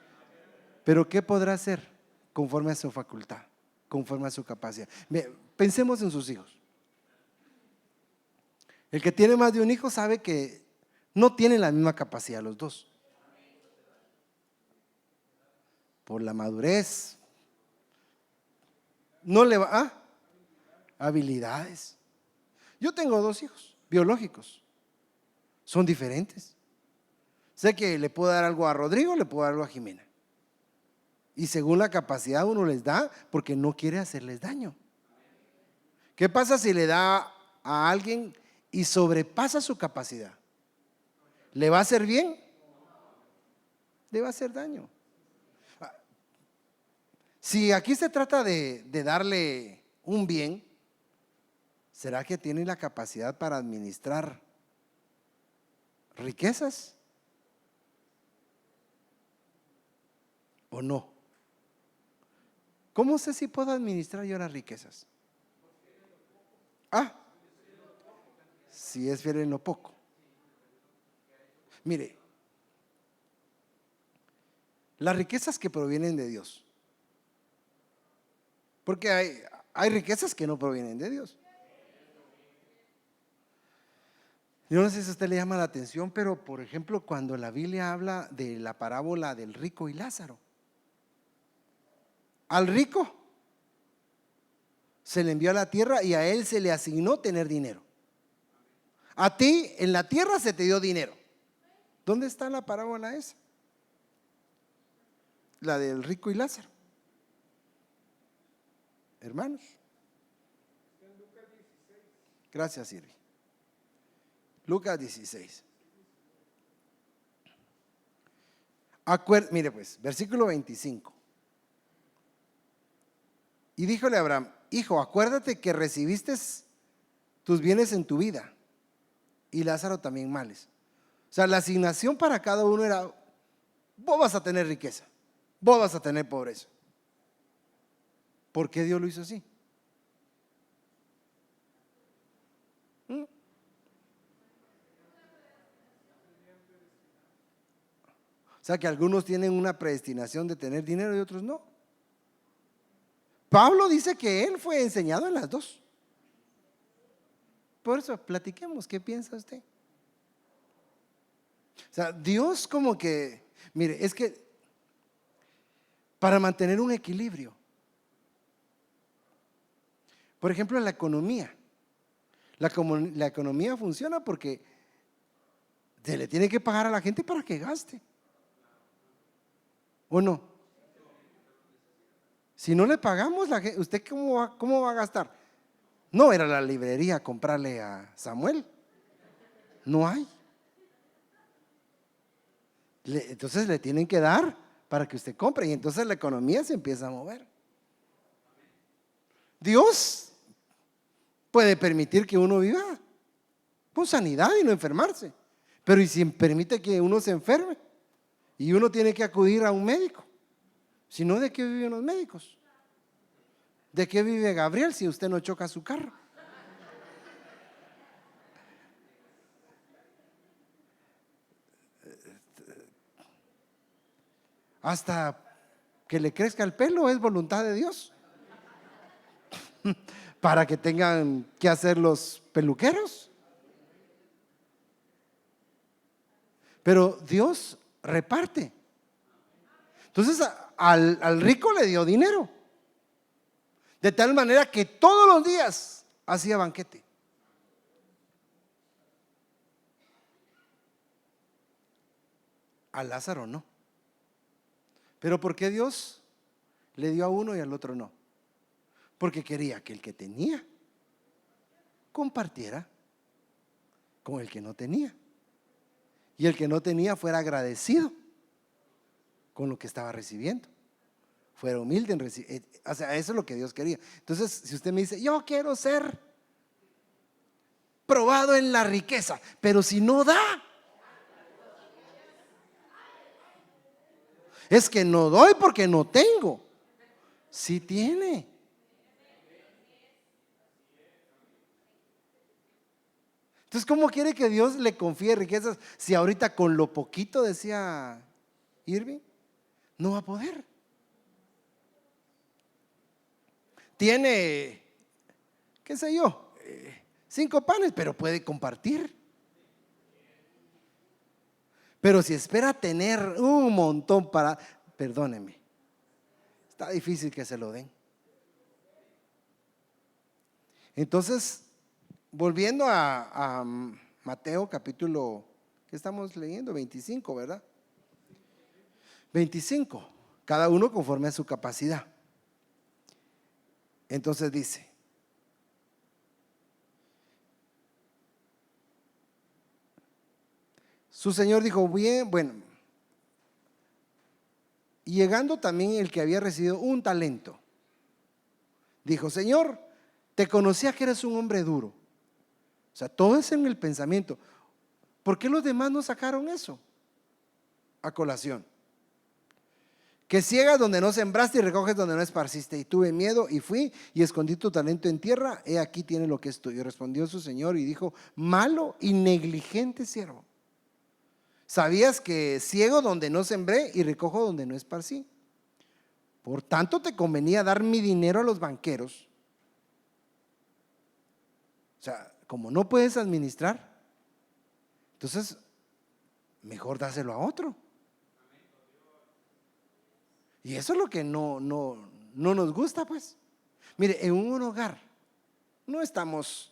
Pero ¿qué podrá hacer? Conforme a su facultad, conforme a su capacidad. Pensemos en sus hijos. El que tiene más de un hijo sabe que no tienen la misma capacidad los dos. Por la madurez. No le va habilidades. Yo tengo 2 hijos biológicos. Son diferentes. Sé que le puedo dar algo a Rodrigo, le puedo dar algo a Jimena. Y según la capacidad uno les da porque no quiere hacerles daño. ¿Qué pasa si le da a alguien y sobrepasa su capacidad? ¿Le va a hacer bien? Le va a hacer daño. Si aquí se trata de darle un bien, ¿será que tiene la capacidad para administrar riquezas? ¿O no? ¿Cómo sé si puedo administrar yo las riquezas? Si es fiel en lo poco. Mire, las riquezas que provienen de Dios. Porque hay riquezas que no provienen de Dios. Yo no sé si a usted le llama la atención, pero por ejemplo, cuando la Biblia habla de la parábola del rico y Lázaro, al rico se le envió a la tierra y a él se le asignó tener dinero. A ti en la tierra se te dio dinero. ¿Dónde está la parábola esa? La del rico y Lázaro. Hermanos. Gracias, Sirvi. Lucas 16. Mire pues, versículo 25. Y díjole a Abraham: hijo, acuérdate que recibiste tus bienes en tu vida y Lázaro también males. O sea, la asignación para cada uno era: vos vas a tener riqueza, vos vas a tener pobreza. ¿Por qué Dios lo hizo así? O sea, que algunos tienen una predestinación de tener dinero y otros no. Pablo dice que él fue enseñado en las dos. Por eso, platiquemos, ¿qué piensa usted? O sea, Dios como que, mire, es que para mantener un equilibrio, por ejemplo, en la economía, la economía funciona porque se le tiene que pagar a la gente para que gaste, ¿o no? Si no le pagamos, ¿usted cómo va a gastar? No era la librería a comprarle a Samuel, no hay. Entonces le tienen que dar para que usted compre y entonces la economía se empieza a mover. Dios puede permitir que uno viva con sanidad y no enfermarse, pero ¿y si permite que uno se enferme y uno tiene que acudir a un médico? Si no, ¿de qué viven los médicos? ¿De qué vive Gabriel si usted no choca su carro? Hasta que le crezca el pelo es voluntad de Dios para que tengan que hacer los peluqueros. Pero Dios reparte. Entonces al rico le dio dinero, de tal manera que todos los días hacía banquete. A Lázaro no. Pero ¿por qué Dios le dio a uno y al otro no? Porque quería que el que tenía compartiera con el que no tenía, y el que no tenía fuera agradecido con lo que estaba recibiendo, fuera humilde en recibir. O sea, eso es lo que Dios quería. Entonces, si usted me dice: yo quiero ser probado en la riqueza, pero si no da, es que no doy porque no tengo. Sí tiene. Entonces, ¿cómo quiere que Dios le confíe riquezas si ahorita con lo poquito, decía Irving, no va a poder? Tiene, qué sé yo, 5 panes, pero puede compartir. Pero si espera tener un montón para, perdóneme, está difícil que se lo den. Entonces, volviendo a Mateo capítulo, ¿qué estamos leyendo? 25, ¿verdad? 25, cada uno conforme a su capacidad. Entonces dice: su señor dijo: bien, bueno. Y llegando también el que había recibido un talento, dijo: Señor, te conocía que eres un hombre duro. O sea, todo es en el pensamiento. ¿Por qué los demás no sacaron eso a colación? Que ciegas donde no sembraste y recoges donde no esparciste. Y tuve miedo y fui y escondí tu talento en tierra. He aquí tiene lo que es tuyo. Y respondió su señor y dijo: malo y negligente siervo. ¿Sabías que ciego donde no sembré y recojo donde no esparcí? Por tanto te convenía dar mi dinero a los banqueros. O sea, como no puedes administrar, entonces mejor dáselo a otro. Y eso es lo que no nos gusta, pues. Mire, en un hogar no estamos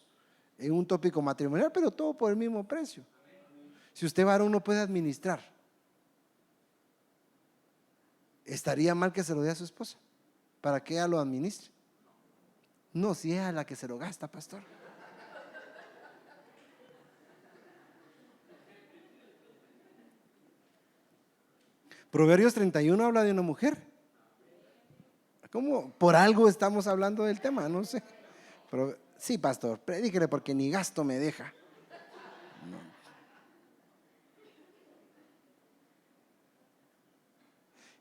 en un tópico matrimonial, pero todo por el mismo precio. Si usted, varón, no puede administrar, ¿estaría mal que se lo dé a su esposa para que ella lo administre? No, si ella es la que se lo gasta, pastor. Proverbios 31 habla de una mujer. ¿Cómo? Por algo estamos hablando del tema, no sé. Pero sí, pastor, predíquele porque ni gasto me deja.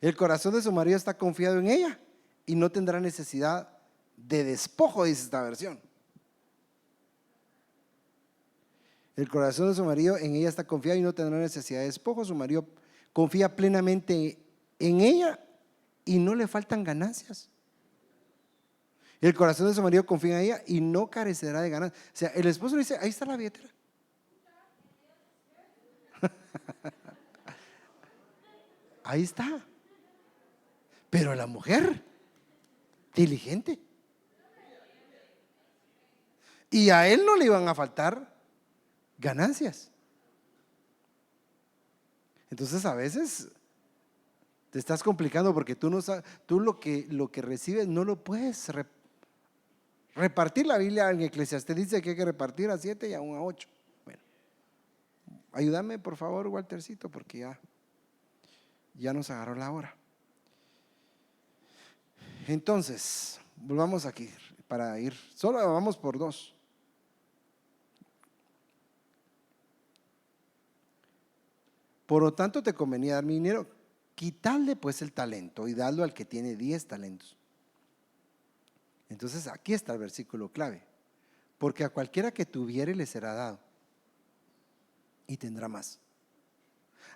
El corazón de su marido está confiado en ella y no tendrá necesidad de despojo, dice esta versión. El corazón de su marido en ella está confiado y no tendrá necesidad de despojo. Su marido confía plenamente en ella y no le faltan ganancias. El corazón de su marido confía en ella y no carecerá de ganancias. O sea, el esposo le dice, ahí está la billetera. Ahí está. Pero la mujer, diligente. Y a él no le iban a faltar ganancias. Entonces a veces te estás complicando porque tú no sabes, tú lo que recibes no lo puedes repartir. La Biblia en Eclesiastés dice que hay que repartir a 7 y aún a 8. Bueno, ayúdame por favor, Waltercito, porque ya nos agarró la hora. Entonces, volvamos aquí para ir, solo vamos por 2. Por lo tanto, te convenía dar mi dinero, quitarle pues el talento y darlo al que tiene 10 talentos. Entonces, aquí está el versículo clave. Porque a cualquiera que tuviere le será dado y tendrá más.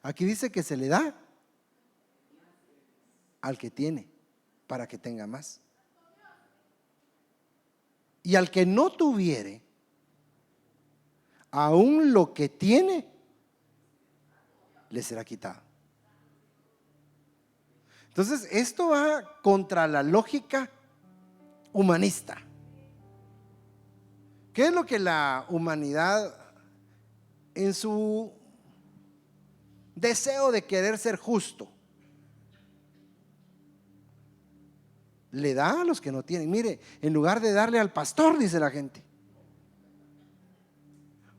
Aquí dice que se le da al que tiene para que tenga más. Y al que no tuviere, aún lo que tiene le será quitado. Entonces, esto va contra la lógica humanista. ¿Qué es lo que la humanidad, en su deseo de querer ser justo, le da a los que no tienen? Mire, en lugar de darle al pastor, dice la gente,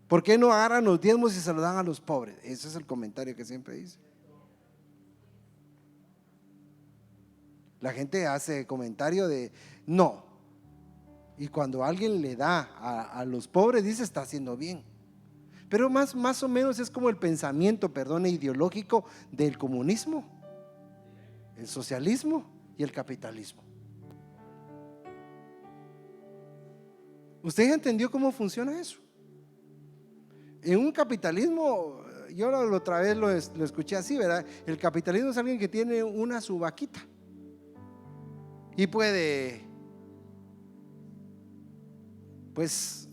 ¿por qué no agarran los diezmos y se los dan a los pobres? Ese es el comentario que siempre dice. La gente hace comentario de no. Y cuando alguien le da a los pobres, dice está haciendo bien. Pero más o menos es como el pensamiento, perdone, ideológico del comunismo, el socialismo y el capitalismo. ¿Usted ya entendió cómo funciona eso? En un capitalismo, yo la otra vez lo escuché así, ¿verdad? El capitalismo es alguien que tiene una su vaquita y puede, pues,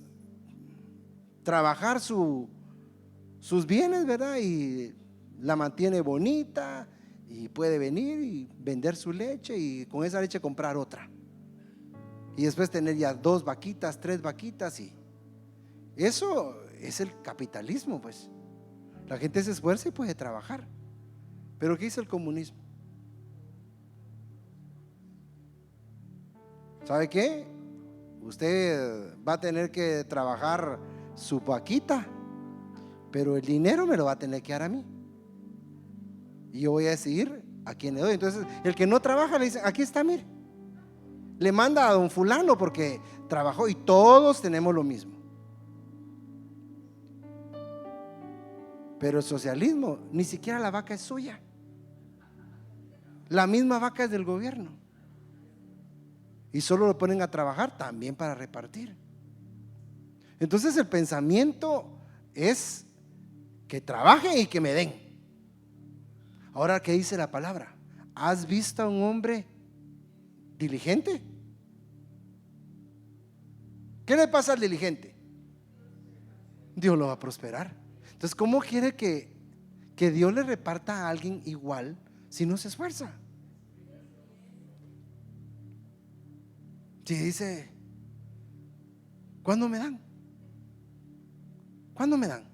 trabajar sus bienes, ¿verdad? Y la mantiene bonita y puede venir y vender su leche y con esa leche comprar otra. Y después tener ya 2 vaquitas, 3 vaquitas, y eso es el capitalismo, pues. La gente se esfuerza y puede trabajar. Pero ¿qué hizo el comunismo? ¿Sabe qué? Usted va a tener que trabajar su vaquita, pero el dinero me lo va a tener que dar a mí. Y yo voy a decidir a quién le doy. Entonces, el que no trabaja le dice, aquí está, mire. Le manda a don fulano porque trabajó y todos tenemos lo mismo. Pero el socialismo, ni siquiera la vaca es suya. La misma vaca es del gobierno. Y solo lo ponen a trabajar también para repartir. Entonces el pensamiento es que trabajen y que me den. Ahora, ¿qué dice la palabra? ¿Has visto a un hombre diligente? ¿Qué le pasa al diligente? Dios lo va a prosperar. Entonces, ¿cómo quiere que Dios le reparta a alguien igual si no se esfuerza? Si dice, ¿cuándo me dan? ¿Cuándo me dan?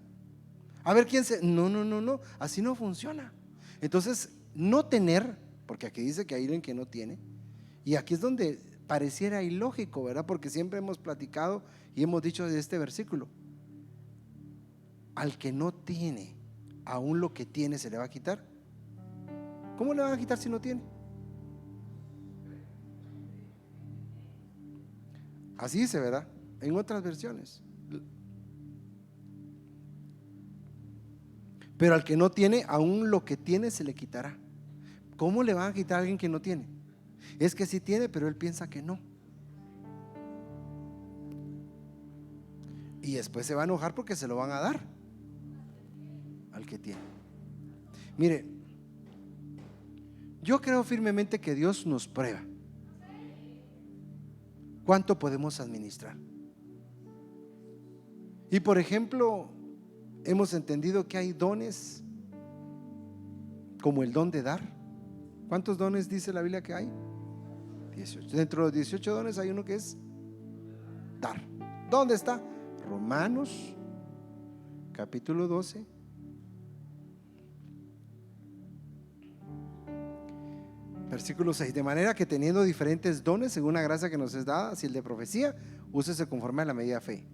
A ver quién se... No, así no funciona. Entonces, no tener, porque aquí dice que hay alguien que no tiene, y aquí es donde pareciera ilógico, ¿verdad? Porque siempre hemos platicado y hemos dicho de este versículo, al que no tiene, aún lo que tiene se le va a quitar. ¿Cómo le van a quitar si no tiene? Así dice, ¿verdad? En otras versiones. Pero al que no tiene, aún lo que tiene se le quitará. ¿Cómo le van a quitar a alguien que no tiene? Es que sí tiene, pero él piensa que no. Y después se va a enojar porque se lo van a dar al que tiene. Mire, yo creo firmemente que Dios nos prueba cuánto podemos administrar. Y por ejemplo, hemos entendido que hay dones como el don de dar. ¿Cuántos dones dice la Biblia que hay? 18. Dentro de los 18 dones hay uno que es dar. ¿Dónde está? Romanos capítulo 12, versículo 6. De manera que teniendo diferentes dones según la gracia que nos es dada, si el de profecía, úsese conforme a la medida de fe.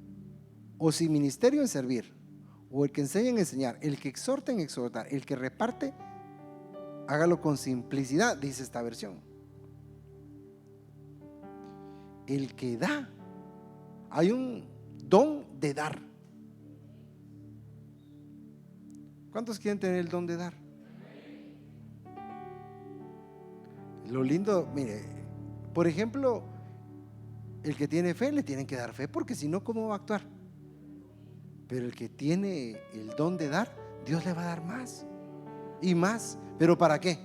O si ministerio en servir, o el que enseña en enseñar, el que exhorta en exhortar, el que reparte, hágalo con simplicidad, dice esta versión. El que da, hay un don de dar. ¿Cuántos quieren tener el don de dar? Lo lindo, mire, por ejemplo, el que tiene fe le tienen que dar fe, porque si no, ¿cómo va a actuar? Pero el que tiene el don de dar, Dios le va a dar más y más. ¿Pero para qué?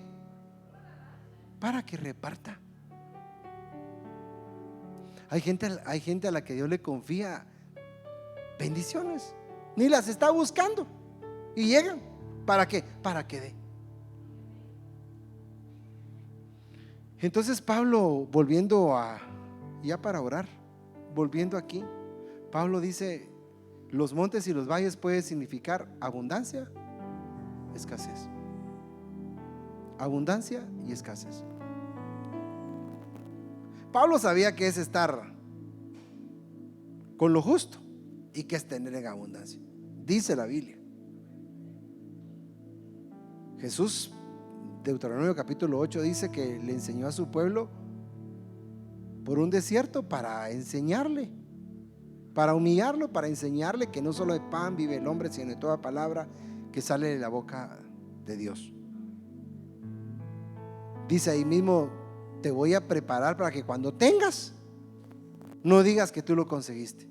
Para que reparta. Hay gente a la que Dios le confía bendiciones, ni las está buscando y llegan. ¿Para qué? Para que dé. Entonces Pablo, volviendo ya para orar, volviendo aquí, Pablo dice: los montes y los valles pueden significar abundancia, escasez. Abundancia y escasez. Pablo sabía que es estar con lo justo y que es tener en abundancia. Dice la Biblia. Jesús, Deuteronomio capítulo 8, dice que le enseñó a su pueblo por un desierto para enseñarle, para humillarlo, para enseñarle que no solo de pan vive el hombre, sino de toda palabra que sale de la boca de Dios. Dice ahí mismo: te voy a preparar para que cuando tengas, no digas que tú lo conseguiste,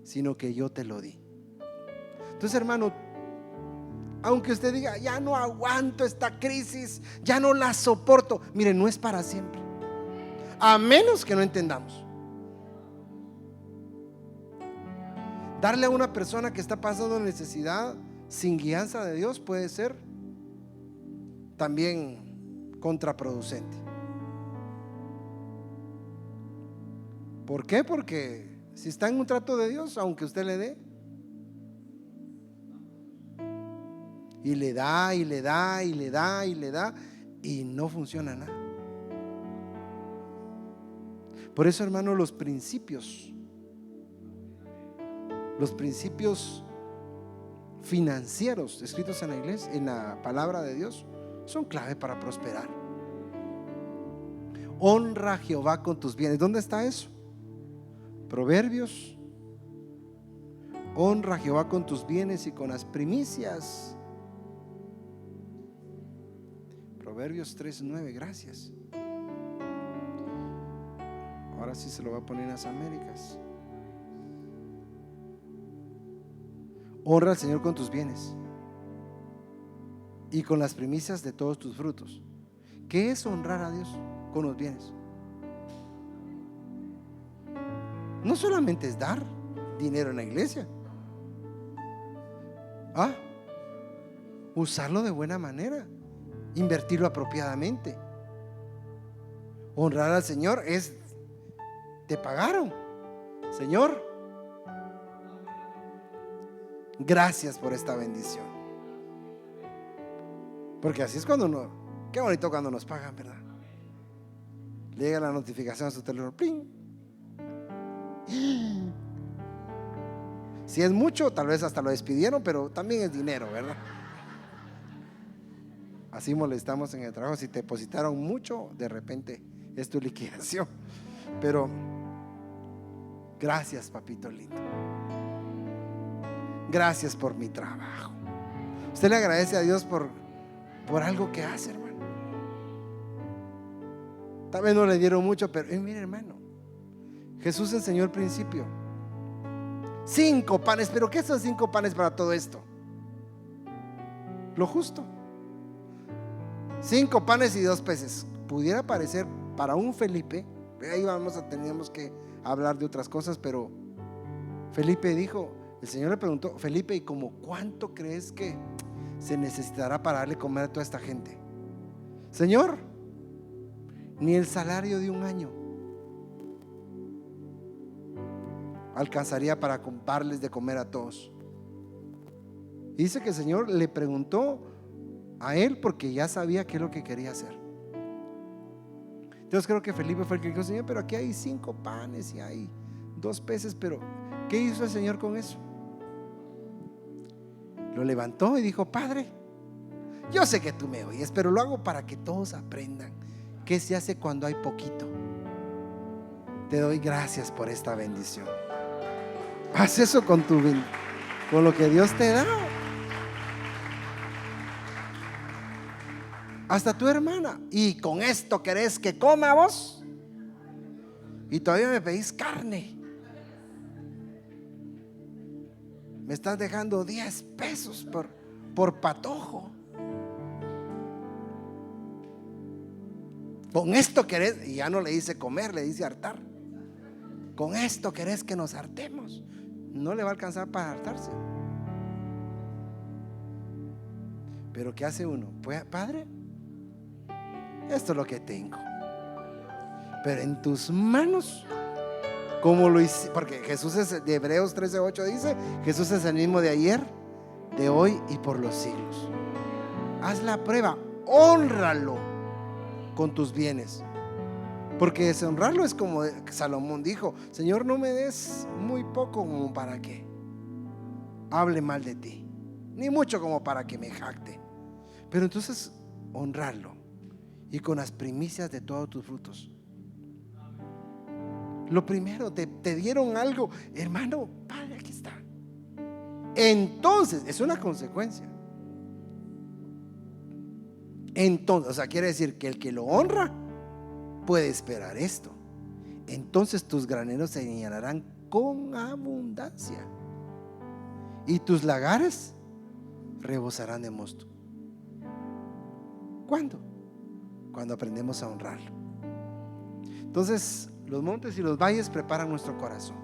sino que yo te lo di. Entonces, hermano, aunque usted diga: ya no aguanto esta crisis, ya no la soporto, mire, no es para siempre, a menos que no entendamos. Darle a una persona que está pasando necesidad sin guianza de Dios puede ser también contraproducente. ¿Por qué? Porque si está en un trato de Dios, aunque usted le dé, y le da, y le da, y le da, y le da, y no funciona nada. Por eso, hermano, los principios financieros escritos en la iglesia, en la palabra de Dios, son clave para prosperar. Honra a Jehová con tus bienes. ¿Dónde está eso? Proverbios. Honra a Jehová con tus bienes y con las primicias. Proverbios 3:9. Gracias. Ahora sí se lo va a poner en las Américas. Honra al Señor con tus bienes y con las primicias de todos tus frutos. ¿Qué es honrar a Dios con los bienes? No solamente es dar dinero en la iglesia, usarlo de buena manera, invertirlo apropiadamente. Honrar al Señor es: te pagaron, Señor, gracias por esta bendición. Porque así es cuando qué bonito cuando nos pagan, ¿verdad? Le llega la notificación a su teléfono, ¡pling! Si es mucho, tal vez hasta lo despidieron, pero también es dinero, ¿verdad? Así molestamos en el trabajo. Si te depositaron mucho, de repente es tu liquidación. Pero Gracias, papito lindo. Gracias por mi trabajo. Usted le agradece a Dios por algo que hace, hermano. Tal vez no le dieron mucho, pero mire, hermano, Jesús enseñó el principio. 5 panes, pero ¿qué son 5 panes para todo esto? Lo justo. 5 panes y 2 peces. Pudiera parecer para un Felipe, ahí teníamos que hablar de otras cosas, pero Felipe dijo, el Señor le preguntó, Felipe, ¿y como cuánto crees que se necesitará para darle comer a toda esta gente? Señor, ni el salario de un año alcanzaría para darles de comer a todos. Y dice que el Señor le preguntó a él porque ya sabía qué es lo que quería hacer. Entonces creo que Felipe fue el que dijo, Señor, pero aquí hay 5 panes y hay 2 peces, pero ¿qué hizo el Señor con eso? Lo levantó y dijo, Padre, yo sé que tú me oyes, pero lo hago para que todos aprendan qué se hace cuando hay poquito. Te doy gracias por esta bendición. Haz eso con lo que Dios te da. Hasta tu hermana. ¿Y con esto querés que coma vos? Y todavía me pedís carne. Me estás dejando 10 pesos por patojo. Con esto querés, y ya no le dice comer, le dice hartar. Con esto querés que nos hartemos. No le va a alcanzar para hartarse. Pero ¿qué hace uno? Pues, Padre, esto es lo que tengo, pero en tus manos, como lo hice, porque Jesús es de Hebreos 13:8 dice, Jesús es el mismo de ayer, de hoy y por los siglos. Haz la prueba, hónralo con tus bienes, porque deshonrarlo es como Salomón dijo, Señor, no me des muy poco como para que hable mal de ti, ni mucho como para que me jacte, pero entonces honrarlo y con las primicias de todos tus frutos. Lo primero, te dieron algo, hermano, Padre, aquí está. Entonces, es una consecuencia. Entonces, o sea, quiere decir que el que lo honra puede esperar esto. Entonces tus graneros se llenarán con abundancia y tus lagares rebosarán de mosto. ¿Cuándo? Cuando aprendemos a honrarlo. Entonces los montes y los valles preparan nuestro corazón.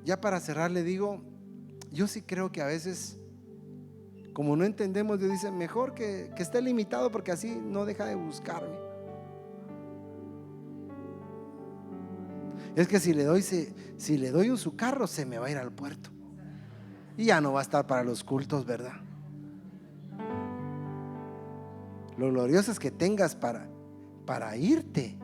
Ya para cerrar le digo, yo sí creo que a veces, como no entendemos, Dios dice mejor que esté limitado, porque así no deja de buscarme. Es que si le doy su carro, se me va a ir al puerto y ya no va a estar para los cultos, ¿verdad? Lo glorioso es que tengas para irte.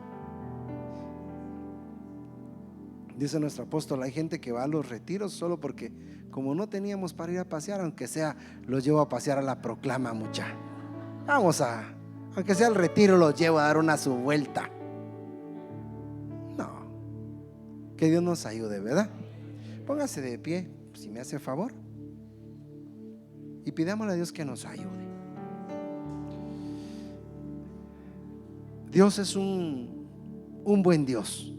Dice nuestro apóstol, hay gente que va a los retiros solo porque como no teníamos para ir a pasear, aunque sea los llevo a pasear a la Proclama, mucha. Aunque sea el retiro, los llevo a dar una su vuelta. No, que Dios nos ayude, ¿verdad? Póngase de pie, si me hace favor, y pidámosle a Dios que nos ayude. Dios es un buen Dios.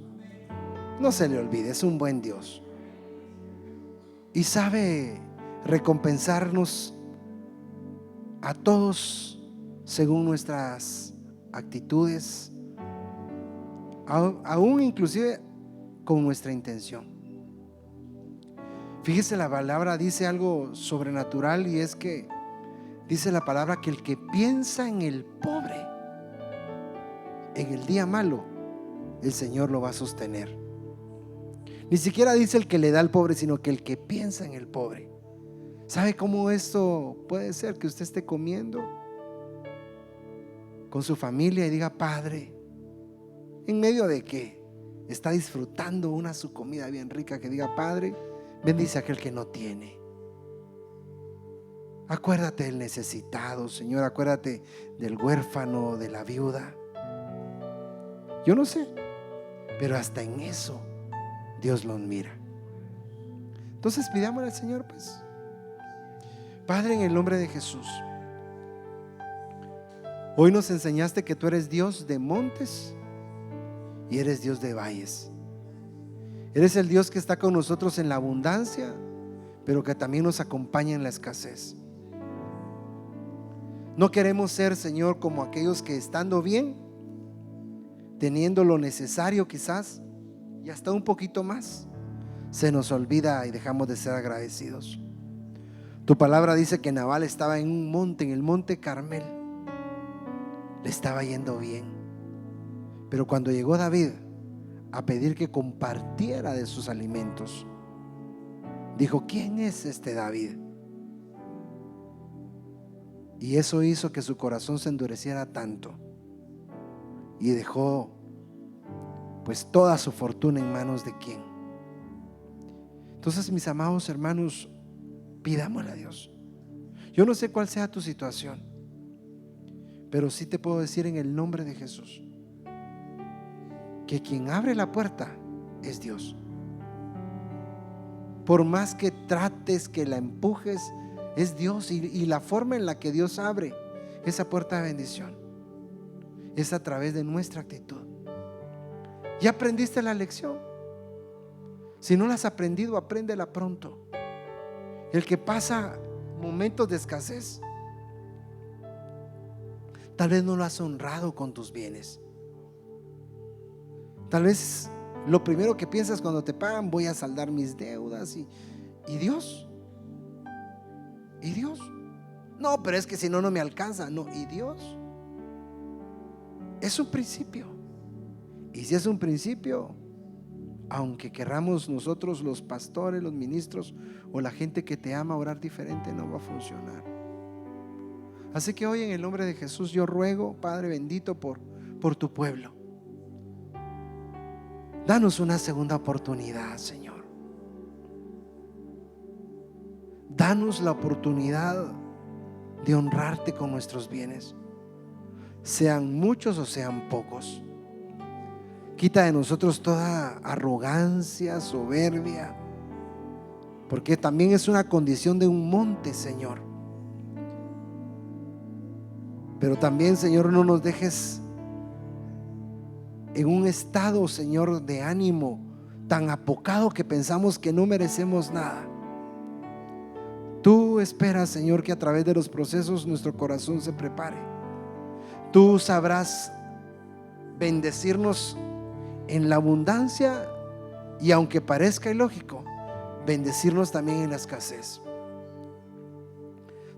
No se le olvide, es un buen Dios. Y sabe recompensarnos a todos según nuestras actitudes, aún inclusive con nuestra intención. Fíjese, la palabra dice algo sobrenatural, y es que dice la palabra que el que piensa en el pobre en el día malo, el Señor lo va a sostener. Ni siquiera dice el que le da al pobre, sino que el que piensa en el pobre. ¿Sabe cómo esto puede ser? Que usted esté comiendo con su familia y diga, Padre, en medio de que está disfrutando su comida bien rica, que diga, Padre, bendice a aquel que no tiene. Acuérdate del necesitado, Señor, acuérdate del huérfano, de la viuda. Yo no sé, pero hasta en eso Dios los mira. Entonces pidámosle al Señor, pues. Padre, en el nombre de Jesús, hoy nos enseñaste que tú eres Dios de montes y eres Dios de valles. Eres el Dios que está con nosotros en la abundancia, pero que también nos acompaña en la escasez. No queremos ser, Señor, como aquellos que estando bien, teniendo lo necesario quizás y hasta un poquito más, se nos olvida y dejamos de ser agradecidos. Tu palabra dice que Nabal estaba en un monte, en el monte Carmel. Le estaba yendo bien, pero cuando llegó David a pedir que compartiera de sus alimentos, dijo: ¿quién es este David? Y eso hizo que su corazón se endureciera tanto y dejó pues toda su fortuna en manos de quién. Entonces, mis amados hermanos, pidámosle a Dios. Yo no sé cuál sea tu situación, pero sí te puedo decir en el nombre de Jesús que quien abre la puerta es Dios. Por más que trates, que la empujes, es Dios. Y la forma en la que Dios abre esa puerta de bendición es a través de nuestra actitud. ¿Ya aprendiste la lección? Si no la has aprendido, apréndela pronto. El que pasa momentos de escasez, tal vez no lo has honrado con tus bienes. Tal vez lo primero que piensas cuando te pagan: voy a saldar mis deudas. ¿Y Dios? ¿Y Dios? No, pero es que si no, no me alcanza. No, ¿y Dios? Es un principio. Y si es un principio, aunque querramos nosotros, los pastores, los ministros o la gente que te ama, orar diferente, no va a funcionar. Así que hoy, en el nombre de Jesús, yo ruego, Padre bendito, por tu pueblo. Danos una segunda oportunidad, Señor. Danos la oportunidad de honrarte con nuestros bienes, sean muchos o sean pocos. Quita de nosotros toda arrogancia, soberbia, porque también es una condición de un monte, Señor. Pero también, Señor, no nos dejes en un estado, Señor, de ánimo tan apocado que pensamos que no merecemos nada. Tú esperas, Señor, que a través de los procesos nuestro corazón se prepare. Tú sabrás bendecirnos en la abundancia y, aunque parezca ilógico, bendecirnos también en la escasez.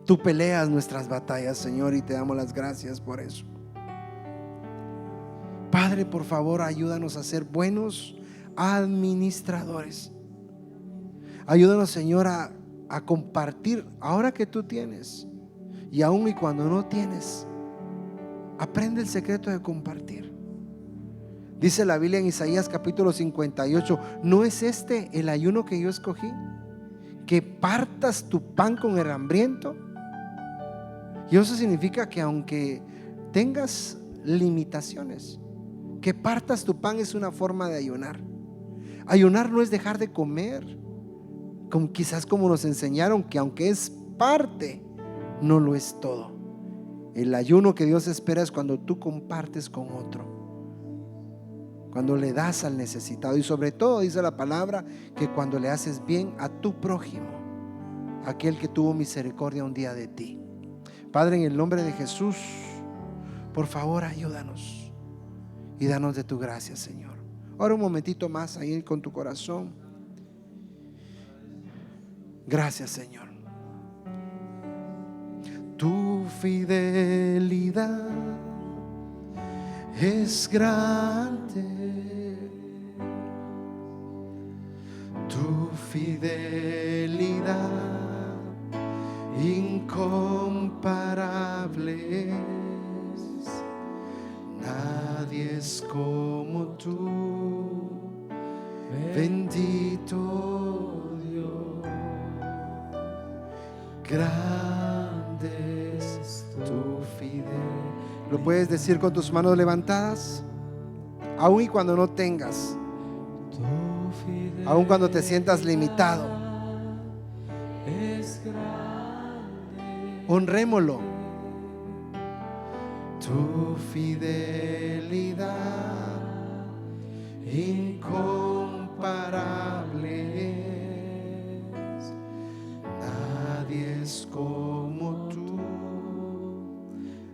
Tú peleas nuestras batallas, Señor, y te damos las gracias por eso. Padre, por favor, ayúdanos a ser buenos administradores. Ayúdanos, Señor, a compartir ahora que tú tienes, y aún y cuando no tienes, aprende el secreto de compartir. Dice la Biblia en Isaías capítulo 58: ¿no es este el ayuno que yo escogí? Que partas tu pan con el hambriento. Y eso significa que aunque tengas limitaciones, que partas tu pan es una forma de ayunar. Ayunar no es dejar de comer, quizás como nos enseñaron, que aunque es parte, no lo es todo. El ayuno que Dios espera es cuando tú compartes con otro, cuando le das al necesitado, y sobre todo dice la palabra que cuando le haces bien a tu prójimo, aquel que tuvo misericordia un día de ti. Padre, en el nombre de Jesús, por favor, ayúdanos y danos de tu gracia, Señor. Ahora un momentito más ahí con tu corazón. Gracias, Señor. Tu fidelidad es grande. Tu fidelidad incomparable es. Nadie es como tú, bendito Dios. Grande es tu fidelidad. ¿Lo puedes decir con tus manos levantadas? aun y cuando no tengas, aun cuando te sientas limitado. Honrémoslo. Tu fidelidad incomparable es. Nadie es como tú,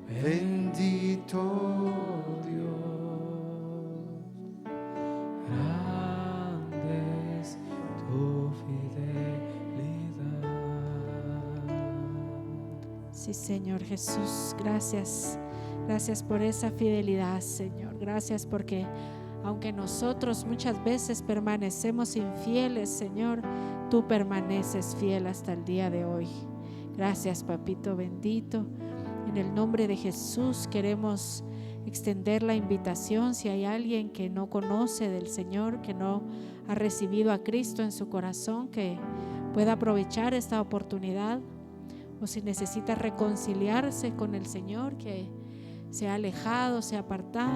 bendito Dios. Grande es tu fidelidad. Sí, Señor Jesús, gracias. Gracias por esa fidelidad, Señor. Gracias porque aunque nosotros muchas veces permanecemos infieles, Señor, tú permaneces fiel hasta el día de hoy. Gracias, Papito bendito. En el nombre de Jesús queremos extender la invitación. Si hay alguien que no conoce del Señor, que no ha recibido a Cristo en su corazón, que pueda aprovechar esta oportunidad, o si necesita reconciliarse con el Señor, que se ha alejado, se ha apartado,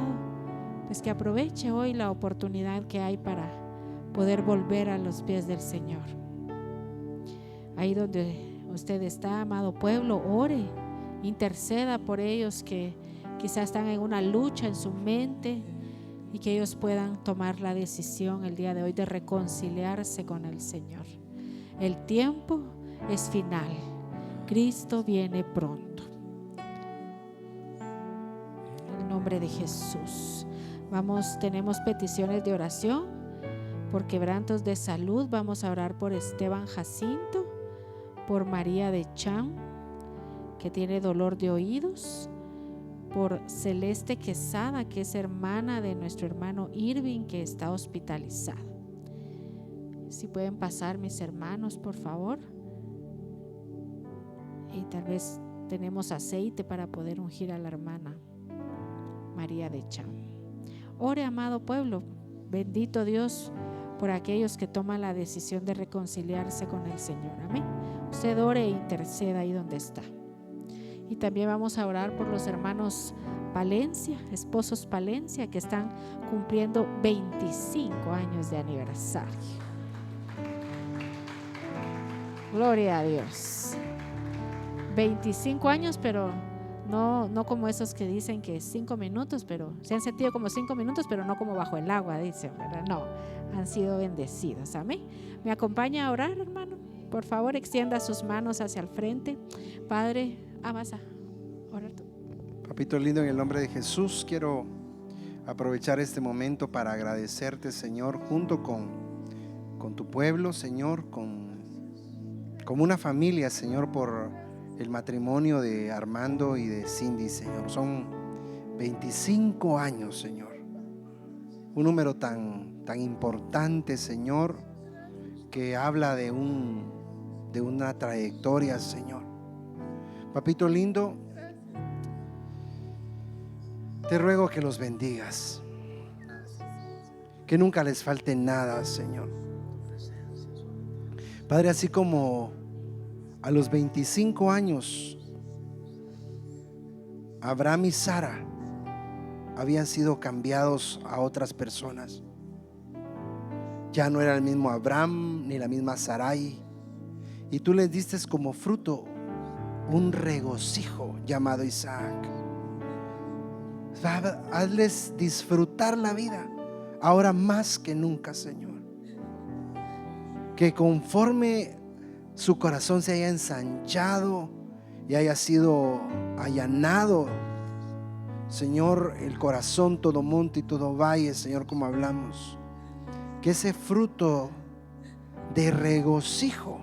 pues que aproveche hoy la oportunidad que hay para poder volver a los pies del Señor. Ahí donde usted está, amado pueblo, ore, interceda por ellos que quizás están en una lucha en su mente y que ellos puedan tomar la decisión el día de hoy de reconciliarse con el Señor. El tiempo es final. Cristo viene pronto. En el nombre de Jesús. Tenemos peticiones de oración por quebrantos de salud. Vamos a orar por Esteban Jacinto, por María de Chan, que tiene dolor de oídos, por Celeste Quesada, que es hermana de nuestro hermano Irving, que está hospitalizado. Si pueden pasar, mis hermanos, por favor. Y tal vez tenemos aceite para poder ungir a la hermana María de Chan. Ore, amado pueblo, bendito Dios, por aquellos que toman la decisión de reconciliarse con el Señor. Amén. Usted ore e interceda ahí donde está. Y también vamos a orar por los hermanos Palencia, esposos Palencia, que están cumpliendo 25 años de aniversario. Gloria a Dios. 25 años, pero no como esos que dicen que 5 minutos, pero se han sentido como 5 minutos, pero no como bajo el agua, dicen, ¿verdad? No, han sido bendecidos. Amén. ¿Me acompaña a orar, hermano? Por favor, extienda sus manos hacia el frente. Padre, vas a orar tú. Papito lindo, en el nombre de Jesús, quiero aprovechar este momento para agradecerte, Señor, junto con tu pueblo, Señor, como una familia, Señor, por el matrimonio de Armando y de Cindy, Señor. Son 25 años, Señor. Un número tan importante, Señor, que habla de una trayectoria, Señor. Papito lindo, te ruego que los bendigas, que nunca les falte nada, Señor. Padre, así como a los 25 años Abraham y Sara habían sido cambiados a otras personas. Ya no era el mismo Abraham ni la misma Sarai, y tú les diste como fruto un regocijo llamado Isaac. Hazles disfrutar la vida ahora más que nunca, Señor. Que conforme su corazón se haya ensanchado y haya sido allanado, Señor, el corazón, todo monte y todo valle, Señor, como hablamos, que ese fruto de regocijo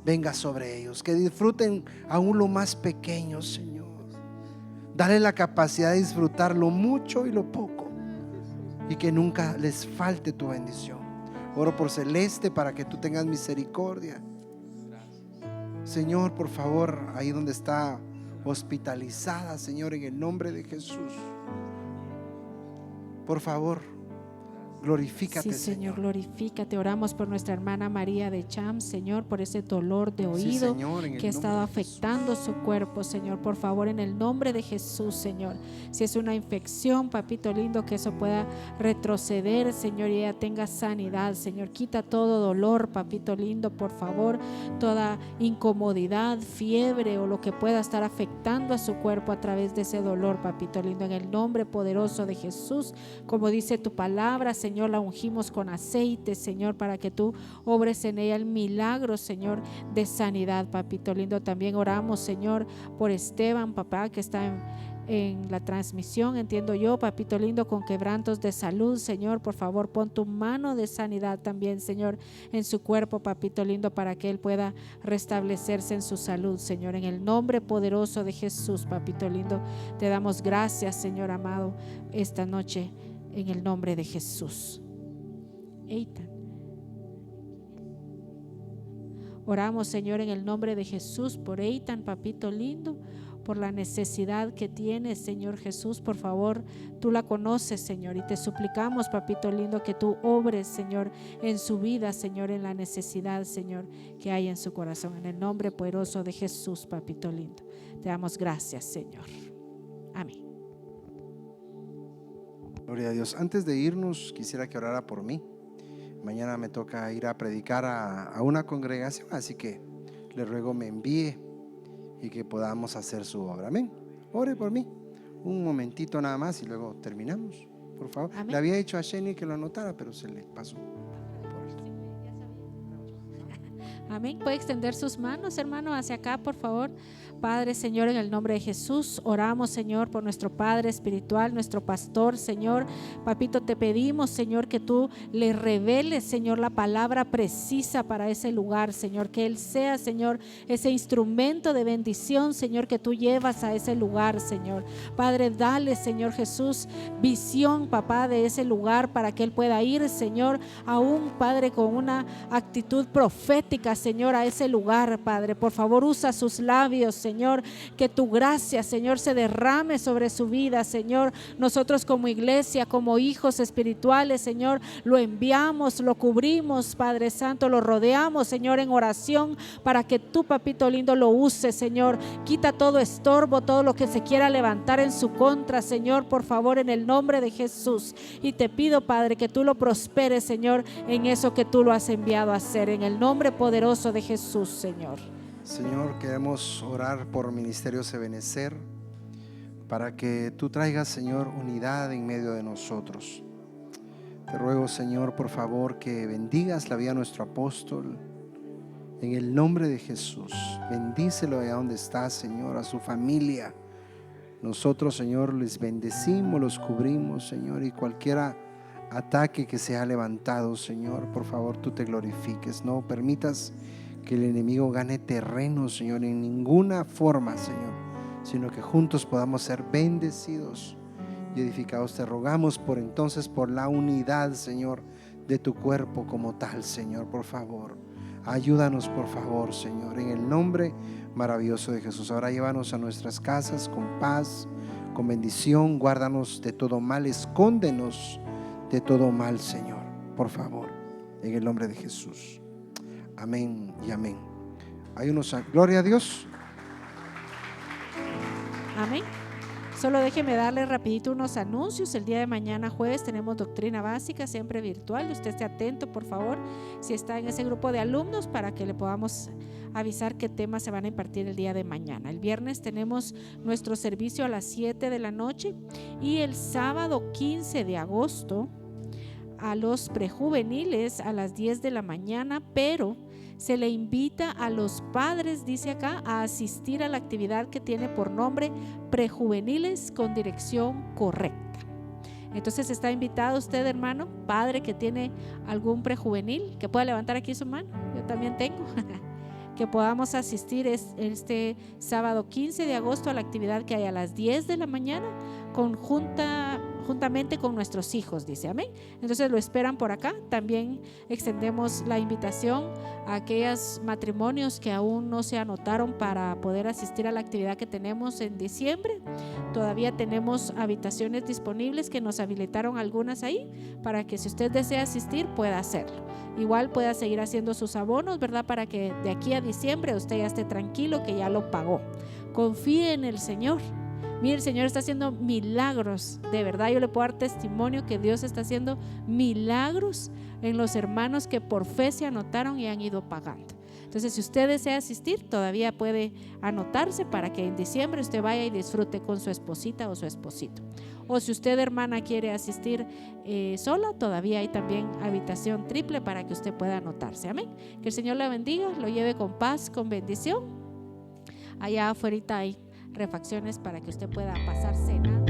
venga sobre ellos, que disfruten aún lo más pequeño, Señor. Dale la capacidad de disfrutar lo mucho y lo poco, y que nunca les falte tu bendición. Oro por Celeste para que tú tengas misericordia, Señor, por favor, ahí donde está hospitalizada, Señor, en el nombre de Jesús. Por favor, Glorifícate, Sí, Señor, Señor. glorifícate. Oramos por nuestra hermana María de Cham, Señor, por ese dolor de Sí, oído Señor, en el que ha estado nombre de Jesús. afectando su cuerpo, Señor. Por favor, en el nombre de Jesús, Señor. Si es una infección, papito lindo, que eso pueda retroceder, Señor, y ella tenga sanidad, Señor. Quita todo dolor, papito lindo, por favor. Toda incomodidad, fiebre o lo que pueda estar afectando a su cuerpo a través de ese dolor, papito lindo. En el nombre poderoso de Jesús, como dice tu palabra, Señor, la ungimos con aceite, Señor, para que tú obres en ella el milagro, Señor, de sanidad, papito lindo. También oramos, Señor, por Esteban, papá, que está en la transmisión, entiendo yo, papito lindo, con quebrantos de salud, Señor. Por favor, pon tu mano de sanidad también, Señor, en su cuerpo, papito lindo, para que él pueda restablecerse en su salud, Señor. En el nombre poderoso de Jesús, papito lindo, te damos gracias, Señor amado, esta noche, en el nombre de Jesús. Eitan. Oramos, Señor, en el nombre de Jesús por Eitan, papito lindo, por la necesidad que tiene, Señor Jesús. Por favor, tú la conoces, Señor, y te suplicamos, papito lindo, que tú obres, Señor, en su vida, Señor, en la necesidad, Señor, que hay en su corazón. En el nombre poderoso de Jesús, papito lindo, te damos gracias, Señor. Amén. Gloria a Dios. Antes de irnos, quisiera que orara por mí. Mañana me toca ir a predicar a una congregación, así que le ruego me envíe y que podamos hacer su obra. Amén. Ore por mí un momentito nada más y luego terminamos, por favor. Amén. Le había dicho a Jenny que lo anotara, pero se le pasó. Amén. Puede extender sus manos, hermano, hacia acá, por favor. Padre, Señor, en el nombre de Jesús, oramos, Señor, por nuestro Padre espiritual, nuestro pastor, Señor. Papito, te pedimos, Señor, que tú le reveles, Señor, la palabra precisa para ese lugar, Señor. Que él sea, Señor, ese instrumento de bendición, Señor, que tú llevas a ese lugar, Señor. Padre, dale, Señor Jesús, visión, papá, de ese lugar para que él pueda ir, Señor, aún, Padre, con una actitud profética, Señor, a ese lugar, Padre. Por favor, usa sus labios, Señor, que tu gracia, Señor, se derrame sobre su vida, Señor. Nosotros como iglesia, como hijos espirituales, Señor, lo enviamos, lo cubrimos, Padre Santo, lo rodeamos, Señor, en oración para que tú, papito lindo, lo uses, Señor. Quita todo estorbo, todo lo que se quiera levantar en su contra, Señor, por favor, en el nombre de Jesús. Y te pido, Padre, que tú lo prosperes, Señor, en eso que tú lo has enviado a hacer, en el nombre poderoso de Jesús, Señor. Señor, queremos orar por Ministerios Ebenecer para que tú traigas, Señor, unidad en medio de nosotros. Te ruego, Señor, por favor, que bendigas la vida de nuestro apóstol en el nombre de Jesús. Bendícelo allá donde está, Señor, a su familia. Nosotros, Señor, les bendecimos, los cubrimos, Señor, y cualquier ataque que sea levantado, Señor, por favor, tú te glorifiques. No permitas que el enemigo gane terreno, Señor, en ninguna forma, Señor, sino que juntos podamos ser bendecidos y edificados. Te rogamos por la unidad, Señor, de tu cuerpo como tal, Señor. Por favor, ayúdanos, por favor, Señor, en el nombre maravilloso de Jesús. Ahora llévanos a nuestras casas con paz, con bendición. Guárdanos de todo mal, escóndenos de todo mal, Señor, por favor, en el nombre de Jesús. Amén y amén. Gloria a Dios. Amén. Solo déjeme darle rapidito unos anuncios. El día de mañana jueves tenemos doctrina básica, siempre virtual. Usted esté atento, por favor, si está en ese grupo de alumnos, para que le podamos avisar qué temas se van a impartir el día de mañana. El viernes tenemos nuestro servicio a las 7 de la noche y el sábado 15 de agosto a los prejuveniles a las 10 de la mañana, pero se le invita a los padres, dice acá, a asistir a la actividad que tiene por nombre Prejuveniles con Dirección Correcta. Entonces está invitado usted, hermano, padre que tiene algún prejuvenil, que pueda levantar aquí su mano. Yo también tengo. Que podamos asistir este sábado 15 de agosto a la actividad que hay a las 10 de la mañana, juntamente con nuestros hijos, dice, amén. Entonces lo esperan por acá. También extendemos la invitación a aquellos matrimonios que aún no se anotaron para poder asistir a la actividad que tenemos en diciembre. Todavía tenemos habitaciones disponibles, que nos habilitaron algunas ahí, para que si usted desea asistir pueda hacerlo. Igual pueda seguir haciendo sus abonos, ¿verdad? Para que de aquí a diciembre usted ya esté tranquilo que ya lo pagó. Confíe en el Señor. Mire, el Señor está haciendo milagros, de verdad. Yo le puedo dar testimonio que Dios está haciendo milagros en los hermanos que por fe se anotaron y han ido pagando. Entonces, si usted desea asistir, todavía puede anotarse para que en diciembre usted vaya y disfrute con su esposita o su esposito. O si usted, hermana, quiere asistir sola, todavía hay también habitación triple para que usted pueda anotarse. Amén. Que el Señor le bendiga, lo lleve con paz, con bendición. Allá afuera hay refacciones para que usted pueda pasar cena.